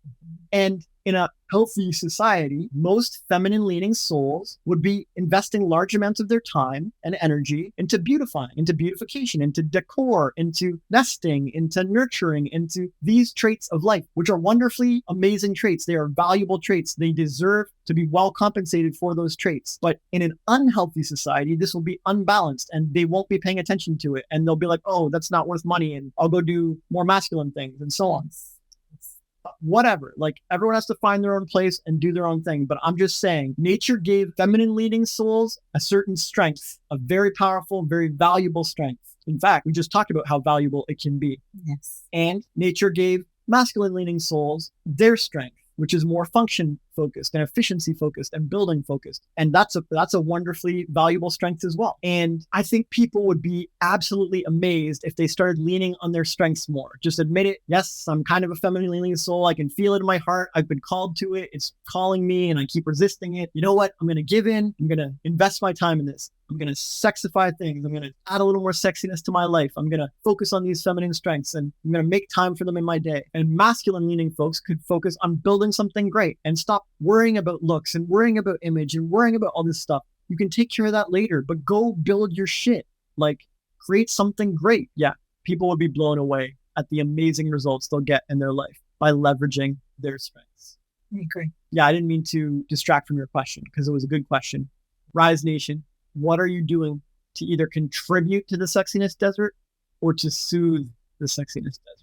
And in a healthy society, most feminine leaning souls would be investing large amounts of their time and energy into beautifying, into beautification, into decor, into nesting, into nurturing, into these traits of life, which are wonderfully amazing traits. They are valuable traits. They deserve to be well compensated for those traits. But in an unhealthy society, this will be unbalanced and they won't be paying attention to it. And they'll be like, oh, that's not worth money. And I'll go do more masculine things and so on. Whatever, like everyone has to find their own place and do their own thing. But I'm just saying, nature gave feminine leading souls a certain strength, a very powerful, very valuable strength. In fact, we just talked about how valuable it can be. Yes. And nature gave masculine leaning souls their strength, which is more function focused and efficiency focused and building focused. And that's a wonderfully valuable strength as well. And I think people would be absolutely amazed if they started leaning on their strengths more. Just admit it. Yes, I'm kind of a feminine leaning soul. I can feel it in my heart. I've been called to it. It's calling me and I keep resisting it. You know what? I'm going to give in. I'm going to invest my time in this. I'm going to sexify things. I'm going to add a little more sexiness to my life. I'm going to focus on these feminine strengths and I'm going to make time for them in my day. And masculine leaning folks could focus on building something great and stop worrying about looks and worrying about image and worrying about all this stuff. You can take care of that later, but go build your shit. Like, create something great. Yeah, people would be blown away at the amazing results they'll get in their life by leveraging their strengths. I agree. Yeah, I didn't mean to distract from your question because it was a good question. Rise Nation, what are you doing to either contribute to the sexiness desert or to soothe the sexiness desert?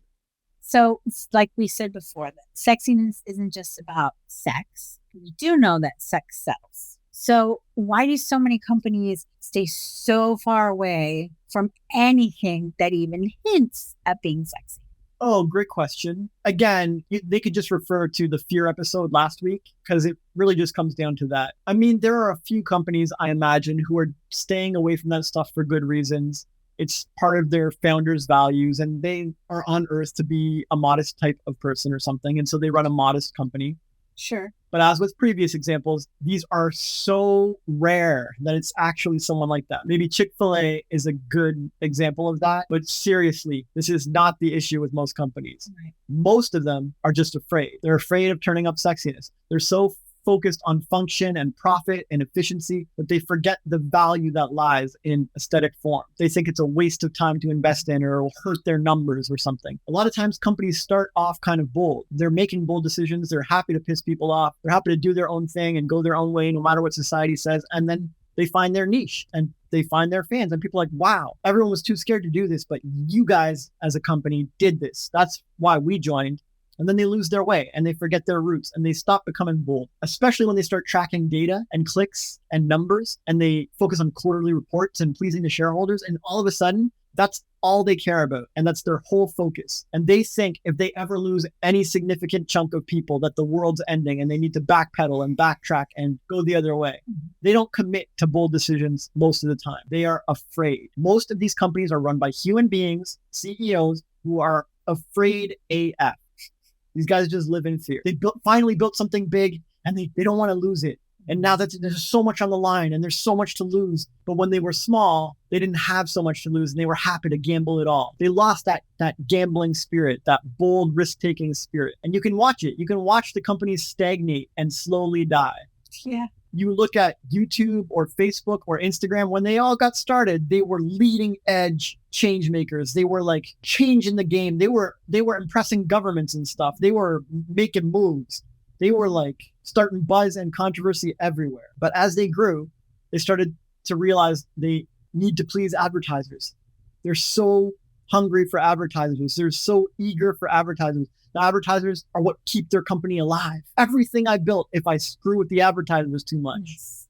So it's like we said before, that sexiness isn't just about sex. We do know that sex sells. So why do so many companies stay so far away from anything that even hints at being sexy? Oh, great question. Again, they could just refer to the fear episode last week because it really just comes down to that. I mean, there are a few companies, I imagine, who are staying away from that stuff for good reasons. It's part of their founders' values and they are on earth to be a modest type of person or something. And so they run a modest company. Sure. But as with previous examples, these are so rare that it's actually someone like that. Maybe Chick-fil-A is a good example of that. But seriously, this is not the issue with most companies. Right. Most of them are just afraid. They're afraid of turning up sexiness. They're so focused on function and profit and efficiency that they forget the value that lies in aesthetic form. They think it's a waste of time to invest in or it will hurt their numbers or something. A lot of times companies start off kind of bold. They're making bold decisions. They're happy to piss people off. They're happy to do their own thing and go their own way no matter what society says. And then they find their niche and they find their fans and people are like, wow, everyone was too scared to do this, but you guys as a company did this. That's why we joined. And then they lose their way and they forget their roots and they stop becoming bold, especially when they start tracking data and clicks and numbers and they focus on quarterly reports and pleasing the shareholders. And all of a sudden, that's all they care about. And that's their whole focus. And they think if they ever lose any significant chunk of people that the world's ending and they need to backpedal and backtrack and go the other way. They don't commit to bold decisions most of the time. They are afraid. Most of these companies are run by human beings, CEOs, who are afraid AF. These guys just live in fear. They finally built something big and they don't want to lose it. And now there's so much on the line and there's so much to lose. But when they were small, they didn't have so much to lose and they were happy to gamble it all. They lost that gambling spirit, that bold risk-taking spirit. And you can watch it. You can watch the companies stagnate and slowly die. Yeah. You look at YouTube or Facebook or Instagram, when they all got started, they were leading edge change makers. They were like changing the game. They were impressing governments and stuff. They were making moves. They were like starting buzz and controversy everywhere. But as they grew, they started to realize they need to please advertisers. They're so hungry for advertisers. They're so eager for advertisers. The advertisers are what keep their company alive. Everything I built, if I screw with the advertisers too much. Yes.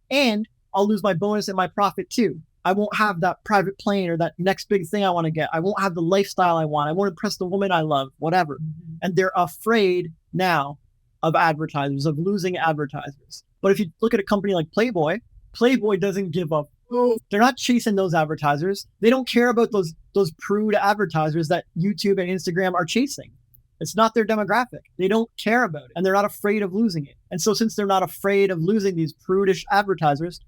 And I'll lose my bonus and my profit too. I won't have that private plane or that next big thing I want to get. I won't have the lifestyle I want. I won't impress the woman I love, whatever. Mm-hmm. And they're afraid now of advertisers, of losing advertisers. But if you look at a company like Playboy doesn't give up. They're not chasing those advertisers. They don't care about those prude advertisers that YouTube and Instagram are chasing. It's not their demographic. They don't care about it and they're not afraid of losing it. And so since they're not afraid of losing these prudish advertisers,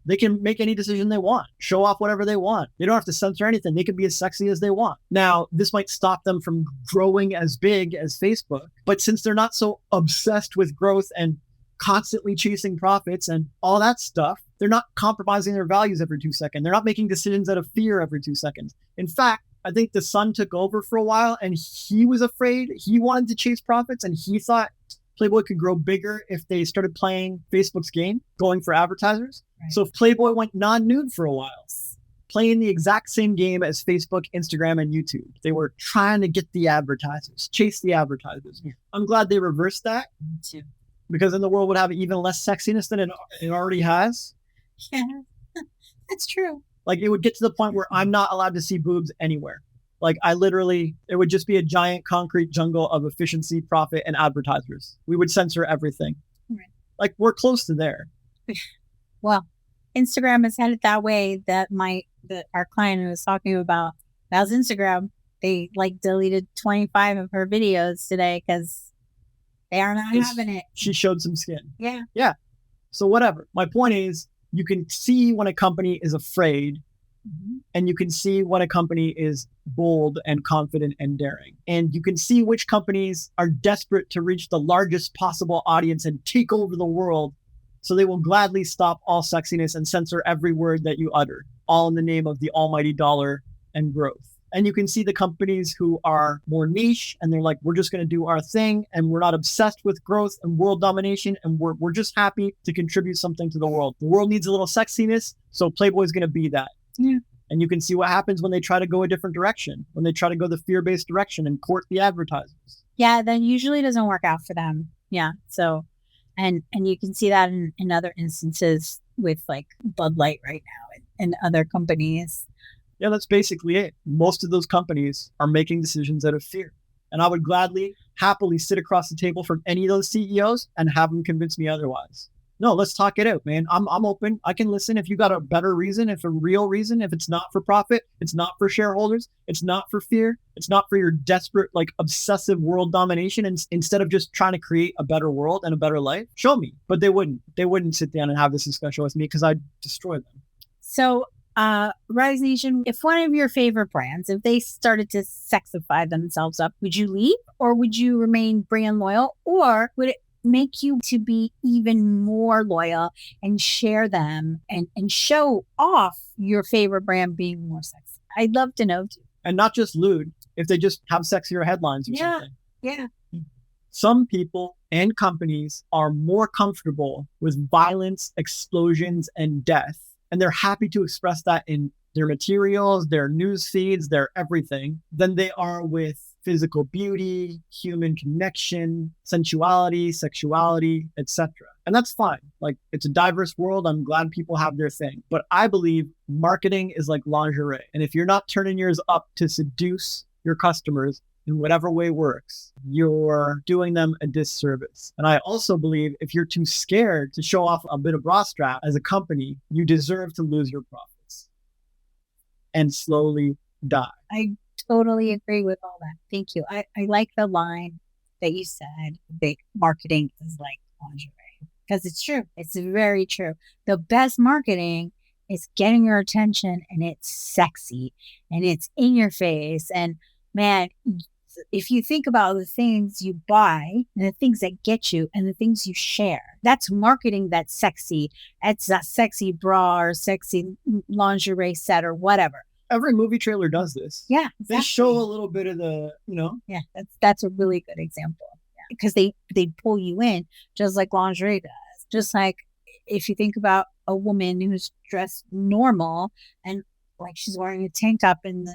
They can make any decision they want, show off whatever they want. They don't have to censor anything. They can be as sexy as they want. Now, this might stop them from growing as big as Facebook, but since they're not so obsessed with growth and constantly chasing profits and all that stuff, they're not compromising their values every 2 seconds. They're not making decisions out of fear every 2 seconds. In fact, I think the son took over for a while and he was afraid. He wanted to chase profits and he thought Playboy could grow bigger if they started playing Facebook's game, going for advertisers. Right. So if Playboy went non-nude for a while, playing the exact same game as Facebook, Instagram, and YouTube. They were trying to get the advertisers, chase the advertisers. Yeah. I'm glad they reversed that. Me too. Because then the world would have even less sexiness than it already has. Yeah, that's true. Like it would get to the point where I'm not allowed to see boobs anywhere. Like it would just be a giant concrete jungle of efficiency, profit, and advertisers. We would censor everything. Right. Like we're close to there. Well, Instagram is headed that way. That our client who was talking about, that was Instagram. They deleted 25 of her videos today because they are not having it. She showed some skin. Yeah. Yeah. So whatever. My point is, you can see when a company is afraid, and you can see when a company is bold and confident and daring. And you can see which companies are desperate to reach the largest possible audience and take over the world. So they will gladly stop all sexiness and censor every word that you utter, all in the name of the almighty dollar and growth. And you can see the companies who are more niche and they're like, we're just going to do our thing and we're not obsessed with growth and world domination. And we're just happy to contribute something to the world. The world needs a little sexiness. So Playboy is going to be that. Yeah. And you can see what happens when they try to go a different direction, when they try to go the fear-based direction and court the advertisers. Yeah, that usually doesn't work out for them. Yeah. So, and you can see that in other instances with like Bud Light right now and other companies. Yeah, that's basically it. Most of those companies are making decisions out of fear. And I would gladly, happily sit across the table from any of those CEOs and have them convince me otherwise. No, let's talk it out, man. I'm open. I can listen if you got a better reason, if a real reason, if it's not for profit, it's not for shareholders, it's not for fear, it's not for your desperate, obsessive world domination. And instead of just trying to create a better world and a better life, show me. But they wouldn't. They wouldn't sit down and have this discussion with me because I'd destroy them. So, Rise Nation, if one of your favorite brands, if they started to sexify themselves up, would you leave or would you remain brand loyal, or would it make you to be even more loyal and share them and show off your favorite brand being more sexy? I'd love to know too. And not just lewd, if they just have sexier headlines or something. Yeah. Some people and companies are more comfortable with violence, explosions, and death. And they're happy to express that in their materials, their news feeds, their everything, than they are with physical beauty, human connection, sensuality, sexuality, etc. And that's fine. It's a diverse world. I'm glad people have their thing. But I believe marketing is like lingerie. And if you're not turning yours up to seduce your customers in whatever way works, you're doing them a disservice. And I also believe if you're too scared to show off a bit of bra strap as a company, you deserve to lose your profits and slowly die. I totally agree with all that. Thank you. I like the line that you said, that marketing is like lingerie, because it's true. It's very true. The best marketing is getting your attention, and it's sexy and it's in your face. And man, if you think about the things you buy and the things that get you and the things you share, that's marketing that's sexy. It's a sexy bra or sexy lingerie set or whatever. Every movie trailer does this. Yeah, exactly. They show a little bit of the, Yeah, that's a really good example. Yeah. Because they pull you in just like lingerie does. Just like if you think about a woman who's dressed normal and she's wearing a tank top and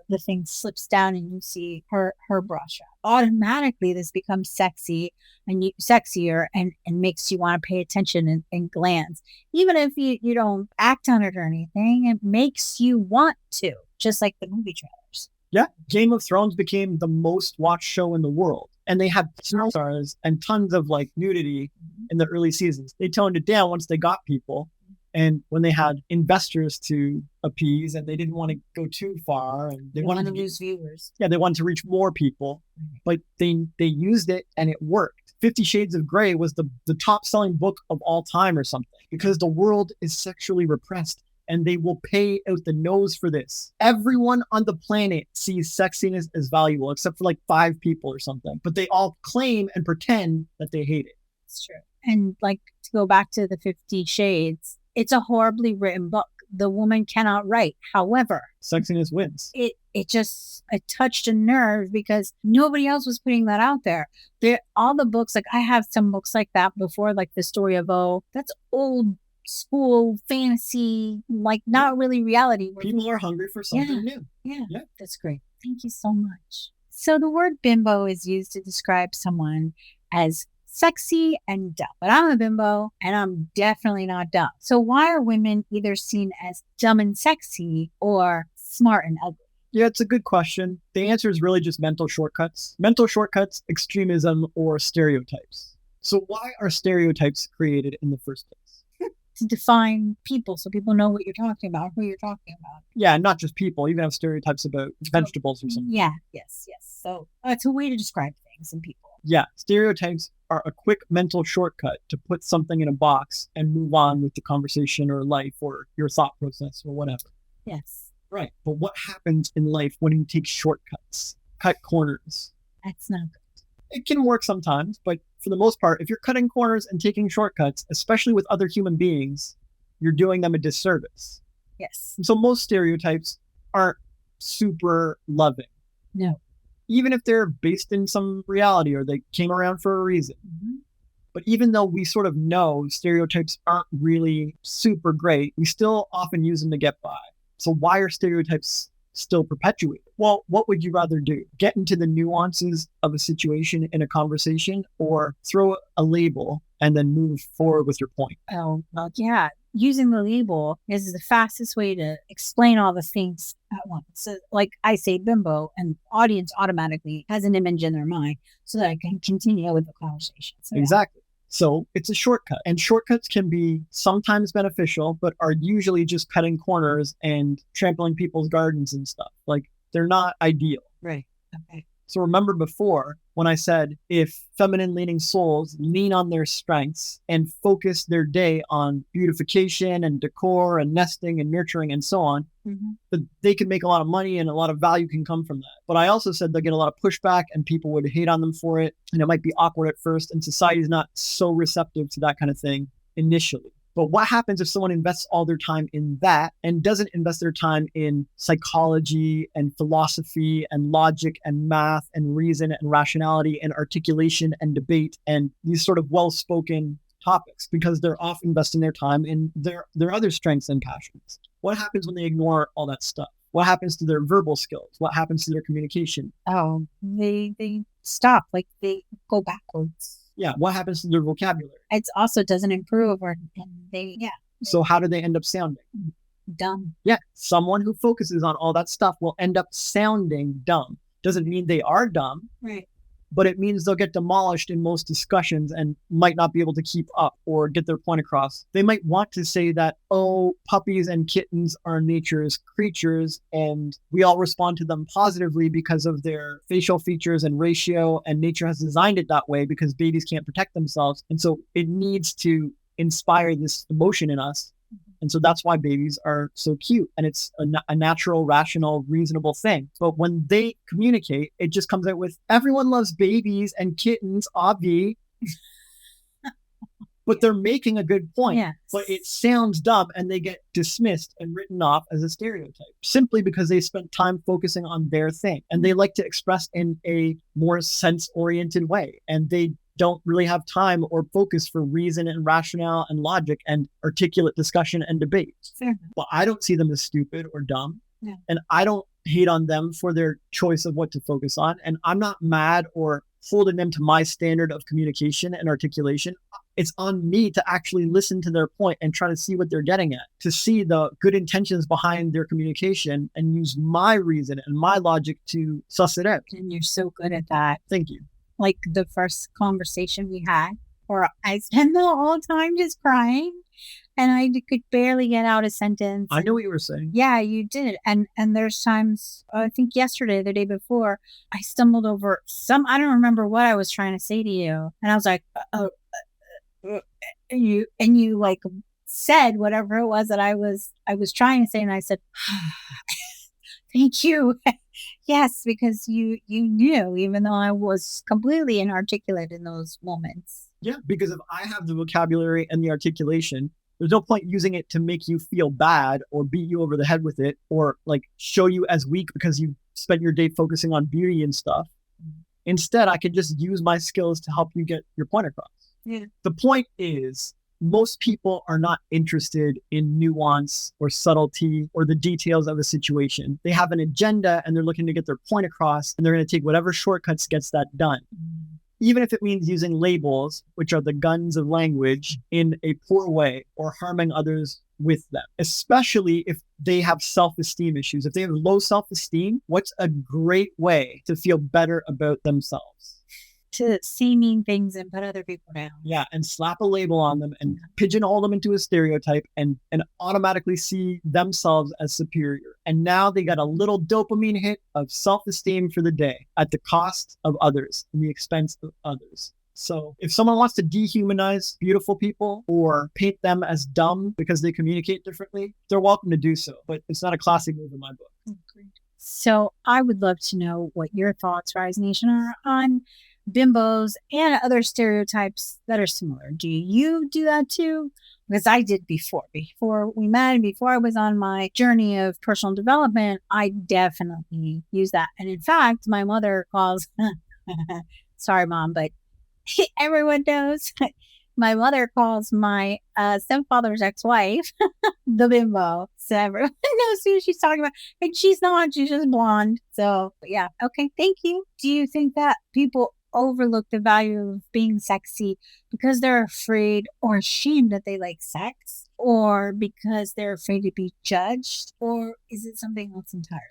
the thing slips down and you see her bra strap, automatically this becomes sexy and sexier and makes you want to pay attention and glance. Even if you don't act on it or anything, it makes you want to, just like the movie trailers. Yeah. Game of Thrones became the most watched show in the world. And they had stars and tons of nudity in the early seasons. They toned it down once they got people. And when they had investors to appease and they didn't want to go too far and they wanted to lose viewers. Yeah, they wanted to reach more people, but they used it and it worked. 50 Shades of Grey was the top selling book of all time or something. because the world is sexually repressed and they will pay out the nose for this. Everyone on the planet sees sexiness as valuable, except for like 5 people or something, but they all claim and pretend that they hate it. It's true. And like, to go back to the 50 Shades, it's a horribly written book. The woman cannot write. However, Sexiness wins. It touched a nerve because nobody else was putting that out there. All the books, like I have some books like that before, like The Story of O. That's old school fantasy, like not really reality. People are hungry for something new. Yeah, that's great. Thank you so much. So the word bimbo is used to describe someone as sexy and dumb. But I'm a bimbo and I'm definitely not dumb. So why are women either seen as dumb and sexy or smart and ugly? Yeah, it's a good question. The answer is really just mental shortcuts. Mental shortcuts, extremism, or stereotypes. So why are stereotypes created in the first place? To define people so people know what you're talking about, who you're talking about. Yeah, not just people. You can have stereotypes about vegetables or something. Yeah, yes. So it's a way to describe things and people. Yeah, stereotypes are a quick mental shortcut to put something in a box and move on with the conversation or life or your thought process or whatever. Yes. Right. But what happens in life when you take shortcuts, cut corners? That's not good. It can work sometimes, but for the most part, if you're cutting corners and taking shortcuts, especially with other human beings, you're doing them a disservice. Yes. And so most stereotypes aren't super loving. No. Even if they're based in some reality or they came around for a reason. Mm-hmm. But even though we sort of know stereotypes aren't really super great, we still often use them to get by. So why are stereotypes still perpetuated? Well, what would you rather do? Get into the nuances of a situation in a conversation or throw a label and then move forward with your point? Oh, well, yeah. Using the label is the fastest way to explain all the things at once. So, like I say bimbo, and the audience automatically has an image in their mind so that I can continue with the conversation. So, exactly. So it's a shortcut, and shortcuts can be sometimes beneficial, but are usually just cutting corners and trampling people's gardens and stuff. Like, they're not ideal. Right. Okay. So remember before when I said if feminine leaning souls lean on their strengths and focus their day on beautification and decor and nesting and nurturing and so on, that they can make a lot of money and a lot of value can come from that. But I also said they'll get a lot of pushback and people would hate on them for it. And it might be awkward at first and society is not so receptive to that kind of thing initially. But what happens if someone invests all their time in that and doesn't invest their time in psychology and philosophy and logic and math and reason and rationality and articulation and debate and these sort of well-spoken topics, because they're off investing their time in their other strengths and passions? What happens when they ignore all that stuff? What happens to their verbal skills? What happens to their communication? Oh, they stop, like they go backwards. Yeah, what happens to their vocabulary? It also doesn't improve, So how do they end up sounding? Dumb. Yeah, someone who focuses on all that stuff will end up sounding dumb. Doesn't mean they are dumb. Right. But it means they'll get demolished in most discussions and might not be able to keep up or get their point across. They might want to say that, oh, puppies and kittens are nature's creatures and we all respond to them positively because of their facial features and ratio, and nature has designed it that way because babies can't protect themselves. And so it needs to inspire this emotion in us. And so that's why babies are so cute. And it's a natural, rational, reasonable thing. But when they communicate, it just comes out with, everyone loves babies and kittens, obvi. But they're making a good point. Yes. But it sounds dumb and they get dismissed and written off as a stereotype simply because they spent time focusing on their thing. And they like to express in a more sense-oriented way. And they don't really have time or focus for reason and rationale and logic and articulate discussion and debate. Fair. But I don't see them as stupid or dumb. No. And I don't hate on them for their choice of what to focus on. And I'm not mad or holding them to my standard of communication and articulation. It's on me to actually listen to their point and try to see what they're getting at, to see the good intentions behind their communication and use my reason and my logic to suss it out. And you're so good at that. Thank you. Like the first conversation we had, where I spent the whole time just crying and I could barely get out a sentence. I know what you were saying. Yeah, you did. And there's times, I think yesterday, the day before, I stumbled over I don't remember what I was trying to say to you. And I was like, and you like said whatever it was that I was trying to say, and I said, thank you. Yes, because you knew, even though I was completely inarticulate in those moments. Yeah, because if I have the vocabulary and the articulation, there's no point using it to make you feel bad or beat you over the head with it or like show you as weak because you spent your day focusing on beauty and stuff. Instead, I can just use my skills to help you get your point across. Yeah. The point is, most people are not interested in nuance or subtlety or the details of a situation. They have an agenda and they're looking to get their point across, and they're going to take whatever shortcuts gets that done. Even if it means using labels, which are the guns of language, in a poor way or harming others with them, especially if they have self-esteem issues. If they have low self-esteem, what's a great way to feel better about themselves? To say mean things and put other people down. Yeah, and slap a label on them and pigeonhole them into a stereotype and automatically see themselves as superior. And now they got a little dopamine hit of self-esteem for the day at the cost of others and the expense of others. So if someone wants to dehumanize beautiful people or paint them as dumb because they communicate differently, they're welcome to do so. But it's not a classic move in my book. So I would love to know what your thoughts, Rise Nation, are on bimbos and other stereotypes that are similar. Do you do that too? Because I did before we met and before I was on my journey of personal development, I definitely use that. And in fact, my mother calls, sorry, Mom, but everyone knows my mother calls my stepfather's ex-wife the bimbo. So everyone knows who she's talking about. And she's not, she's just blonde. So yeah. Okay. Thank you. Do you think that people overlook the value of being sexy because they're afraid or ashamed that they like sex, or because they're afraid to be judged, or is it something else entirely?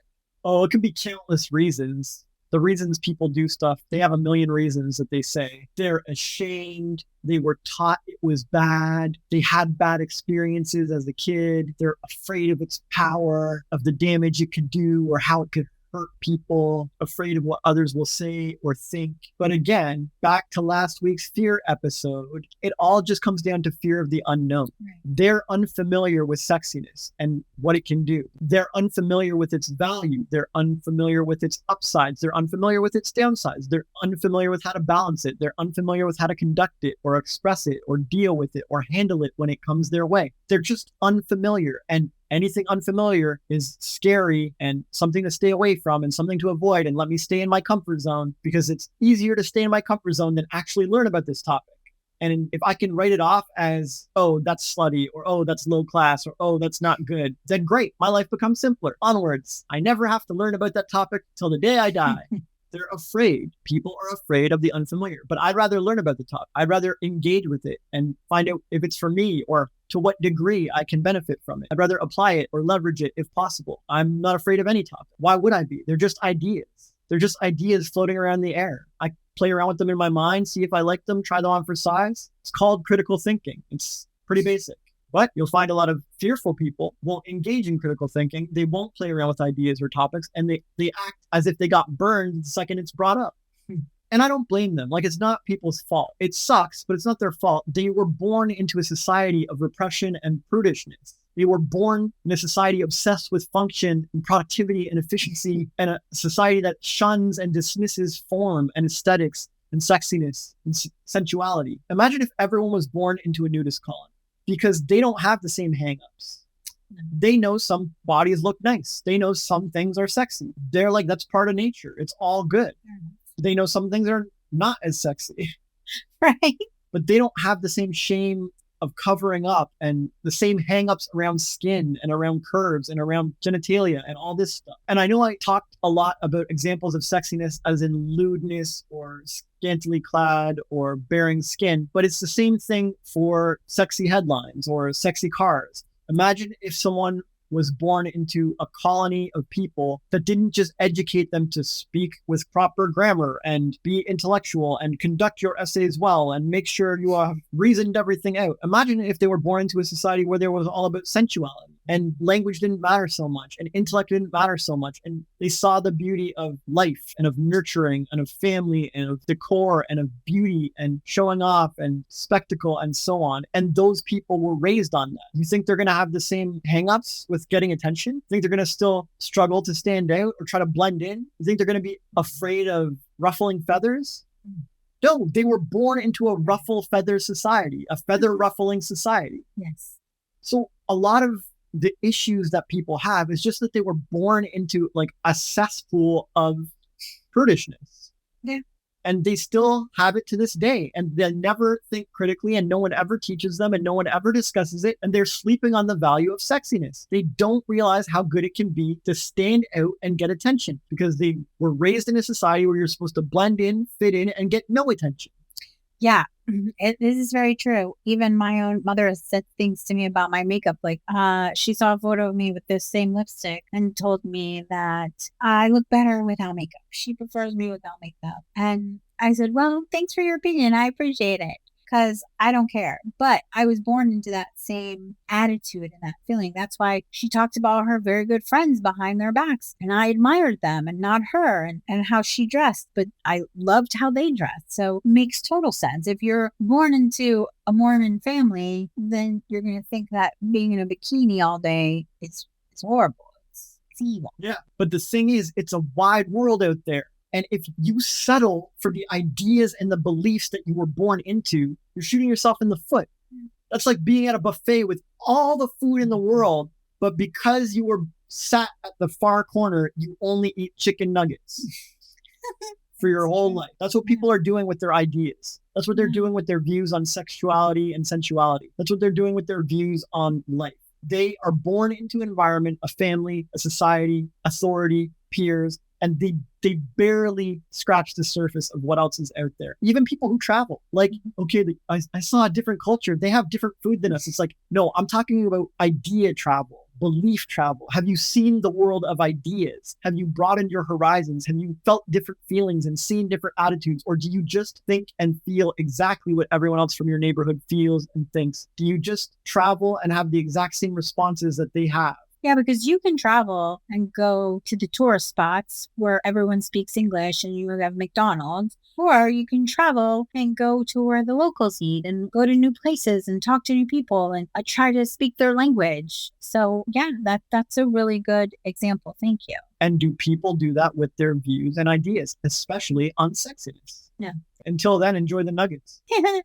Oh, it can be countless reasons. The reasons people do stuff, they have a million reasons that they say. They're ashamed. They were taught it was bad. They had bad experiences as a kid. They're afraid of its power, of the damage it could do or how it could hurt people, afraid of what others will say or think. But again, back to last week's fear episode, it all just comes down to fear of the unknown. Right. They're unfamiliar with sexiness and what it can do. They're unfamiliar with its value. They're unfamiliar with its upsides. They're unfamiliar with its downsides. They're unfamiliar with how to balance it. They're unfamiliar with how to conduct it or express it or deal with it or handle it when it comes their way. They're just unfamiliar, and anything unfamiliar is scary and something to stay away from and something to avoid, and let me stay in my comfort zone, because it's easier to stay in my comfort zone than actually learn about this topic. And if I can write it off as, oh, that's slutty, or oh, that's low class, or oh, that's not good, then great. My life becomes simpler. Onwards. I never have to learn about that topic till the day I die. They're afraid. People are afraid of the unfamiliar. But I'd rather learn about the topic. I'd rather engage with it and find out if it's for me or to what degree I can benefit from it. I'd rather apply it or leverage it if possible. I'm not afraid of any topic. Why would I be? They're just ideas. They're just ideas floating around in the air. I play around with them in my mind, see if I like them, try them on for size. It's called critical thinking. It's pretty basic. But you'll find a lot of fearful people won't engage in critical thinking. They won't play around with ideas or topics, and they act as if they got burned the second it's brought up. And I don't blame them. Like, it's not people's fault. It sucks, but it's not their fault. They were born into a society of repression and prudishness. They were born in a society obsessed with function and productivity and efficiency, and a society that shuns and dismisses form and aesthetics and sexiness and sensuality. Imagine if everyone was born into a nudist colony, because they don't have the same hangups. They know some bodies look nice. They know some things are sexy. They're like, that's part of nature. It's all good. They know some things are not as sexy. Right. But they don't have the same shame of covering up and the same hangups around skin and around curves and around genitalia and all this stuff. And I know I talked a lot about examples of sexiness as in lewdness or scantily clad or bearing skin, but it's the same thing for sexy headlines or sexy cars. Imagine if someone was born into a colony of people that didn't just educate them to speak with proper grammar and be intellectual and conduct your essays well and make sure you have reasoned everything out. Imagine if they were born into a society where there was all about sensuality and language didn't matter so much, and intellect didn't matter so much. And they saw the beauty of life and of nurturing and of family and of decor and of beauty and showing off and spectacle and so on. And those people were raised on that. You think they're going to have the same hangups with getting attention? You think they're going to still struggle to stand out or try to blend in? You think they're going to be afraid of ruffling feathers? No, they were born into a ruffle feather society, a feather ruffling society. Yes. So a lot of the issues that people have is just that they were born into like a cesspool of prudishness. Yeah. And they still have it to this day. And they never think critically, and no one ever teaches them, and no one ever discusses it. And they're sleeping on the value of sexiness. They don't realize how good it can be to stand out and get attention, because they were raised in a society where you're supposed to blend in, fit in, and get no attention. Yeah, this is very true. Even my own mother has said things to me about my makeup. Like, she saw a photo of me with this same lipstick and told me that I look better without makeup. She prefers me without makeup. And I said, well, thanks for your opinion. I appreciate it, because I don't care. But I was born into that same attitude and that feeling. That's why she talked about her very good friends behind their backs. And I admired them and not her, and how she dressed. But I loved how they dressed. So it makes total sense. If you're born into a Mormon family, then you're going to think that being in a bikini all day is horrible. It's evil. Yeah. But the thing is, it's a wide world out there. And if you settle for the ideas and the beliefs that you were born into, you're shooting yourself in the foot. That's like being at a buffet with all the food in the world, but because you were sat at the far corner, you only eat chicken nuggets for your whole life. That's what people are doing with their ideas. That's what they're doing with their views on sexuality and sensuality. That's what they're doing with their views on life. They are born into an environment, a family, a society, authority, peers, and they barely scratch the surface of what else is out there. Even people who travel, like, okay, I saw a different culture. They have different food than us. It's like, no, I'm talking about idea travel, belief travel. Have you seen the world of ideas? Have you broadened your horizons? Have you felt different feelings and seen different attitudes? Or do you just think and feel exactly what everyone else from your neighborhood feels and thinks? Do you just travel and have the exact same responses that they have? Yeah, because you can travel and go to the tourist spots where everyone speaks English and you have McDonald's, or you can travel and go to where the locals eat and go to new places and talk to new people and try to speak their language. So yeah, that's a really good example. Thank you. And do people do that with their views and ideas, especially on sexiness? Yeah. Until then, enjoy the nuggets.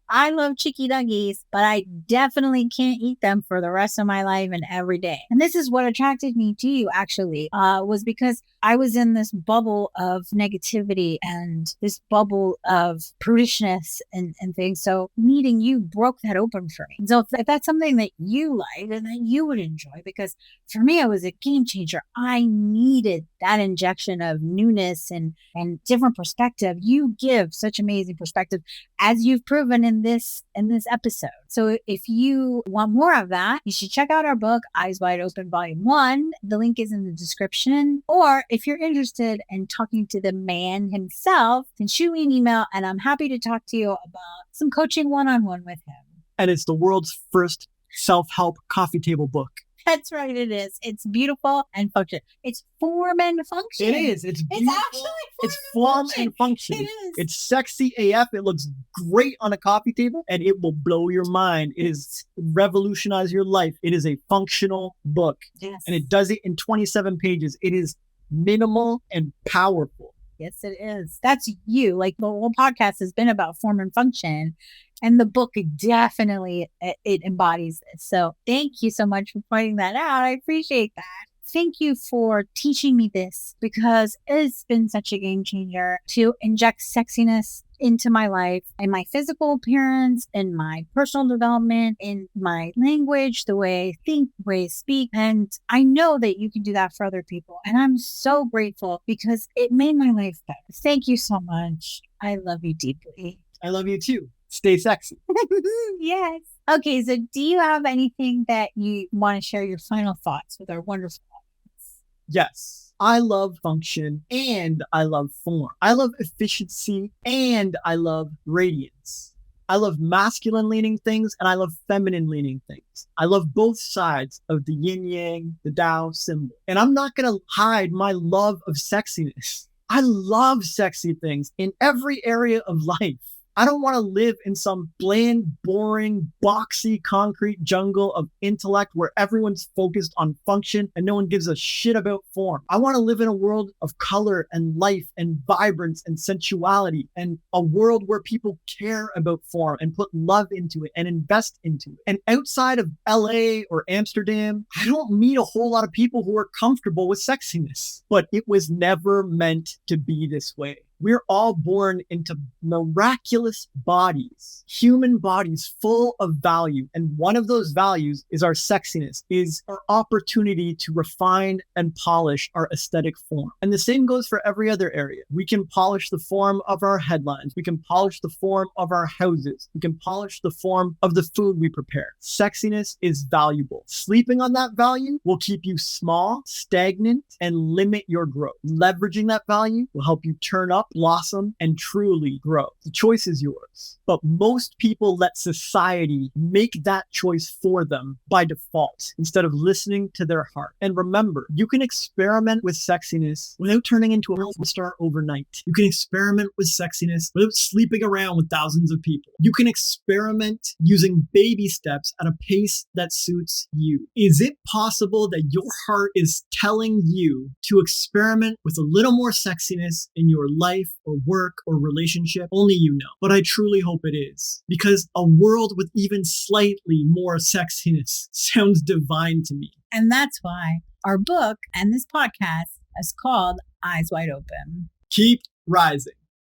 I love chicky nuggies, but I definitely can't eat them for the rest of my life and every day. And this is what attracted me to you, actually, was because I was in this bubble of negativity and this bubble of prudishness and things. So meeting you broke that open for me. So if that's something that you like and that you would enjoy, because for me, it was a game changer. I needed that injection of newness and different perspective. You give such amazing perspective, as you've proven in this episode. So if you want more of that, you should check out our book, Eyes Wide Open Volume 1. The link is in the description. Or if you're interested in talking to the man himself, then shoot me an email and I'm happy to talk to you about some coaching one-on-one with him. And it's the world's first self-help coffee table book. That's right, it is. It's beautiful and function. It's form and function. It is. It's beautiful. It's form and function. It is. It's sexy AF. It looks great on a coffee table and it will blow your mind. It is revolutionize your life. It is a functional book. Yes. And it does it in 27 pages. It is minimal and powerful. Yes, it is. That's you. Like the whole podcast has been about form and function. And the book definitely, it embodies this. So thank you so much for pointing that out. I appreciate that. Thank you for teaching me this, because it's been such a game changer to inject sexiness into my life and my physical appearance and my personal development, in my language, the way I think, the way I speak. And I know that you can do that for other people. And I'm so grateful because it made my life better. Thank you so much. I love you deeply. I love you too. Stay sexy. Yes. Okay, so do you have anything that you want to share your final thoughts with our wonderful audience? Yes. I love function and I love form. I love efficiency and I love radiance. I love masculine leaning things and I love feminine leaning things. I love both sides of the yin yang, the Tao symbol. And I'm not going to hide my love of sexiness. I love sexy things in every area of life. I don't want to live in some bland, boring, boxy, concrete jungle of intellect where everyone's focused on function and no one gives a shit about form. I want to live in a world of color and life and vibrance and sensuality, and a world where people care about form and put love into it and invest into it. And outside of LA or Amsterdam, I don't meet a whole lot of people who are comfortable with sexiness, but it was never meant to be this way. We're all born into miraculous bodies, human bodies full of value. And one of those values is our sexiness, is our opportunity to refine and polish our aesthetic form. And the same goes for every other area. We can polish the form of our headlines. We can polish the form of our houses. We can polish the form of the food we prepare. Sexiness is valuable. Sleeping on that value will keep you small, stagnant, and limit your growth. Leveraging that value will help you turn up, blossom, and truly grow. The choice is yours. But most people let society make that choice for them by default instead of listening to their heart. And remember, you can experiment with sexiness without turning into a world star overnight. You can experiment with sexiness without sleeping around with thousands of people. You can experiment using baby steps at a pace that suits you. Is it possible that your heart is telling you to experiment with a little more sexiness in your life or work or relationship? Only you know. But I truly hope it is, because a world with even slightly more sexiness sounds divine to me. And that's why our book and this podcast is called Eyes Wide Open. Keep rising.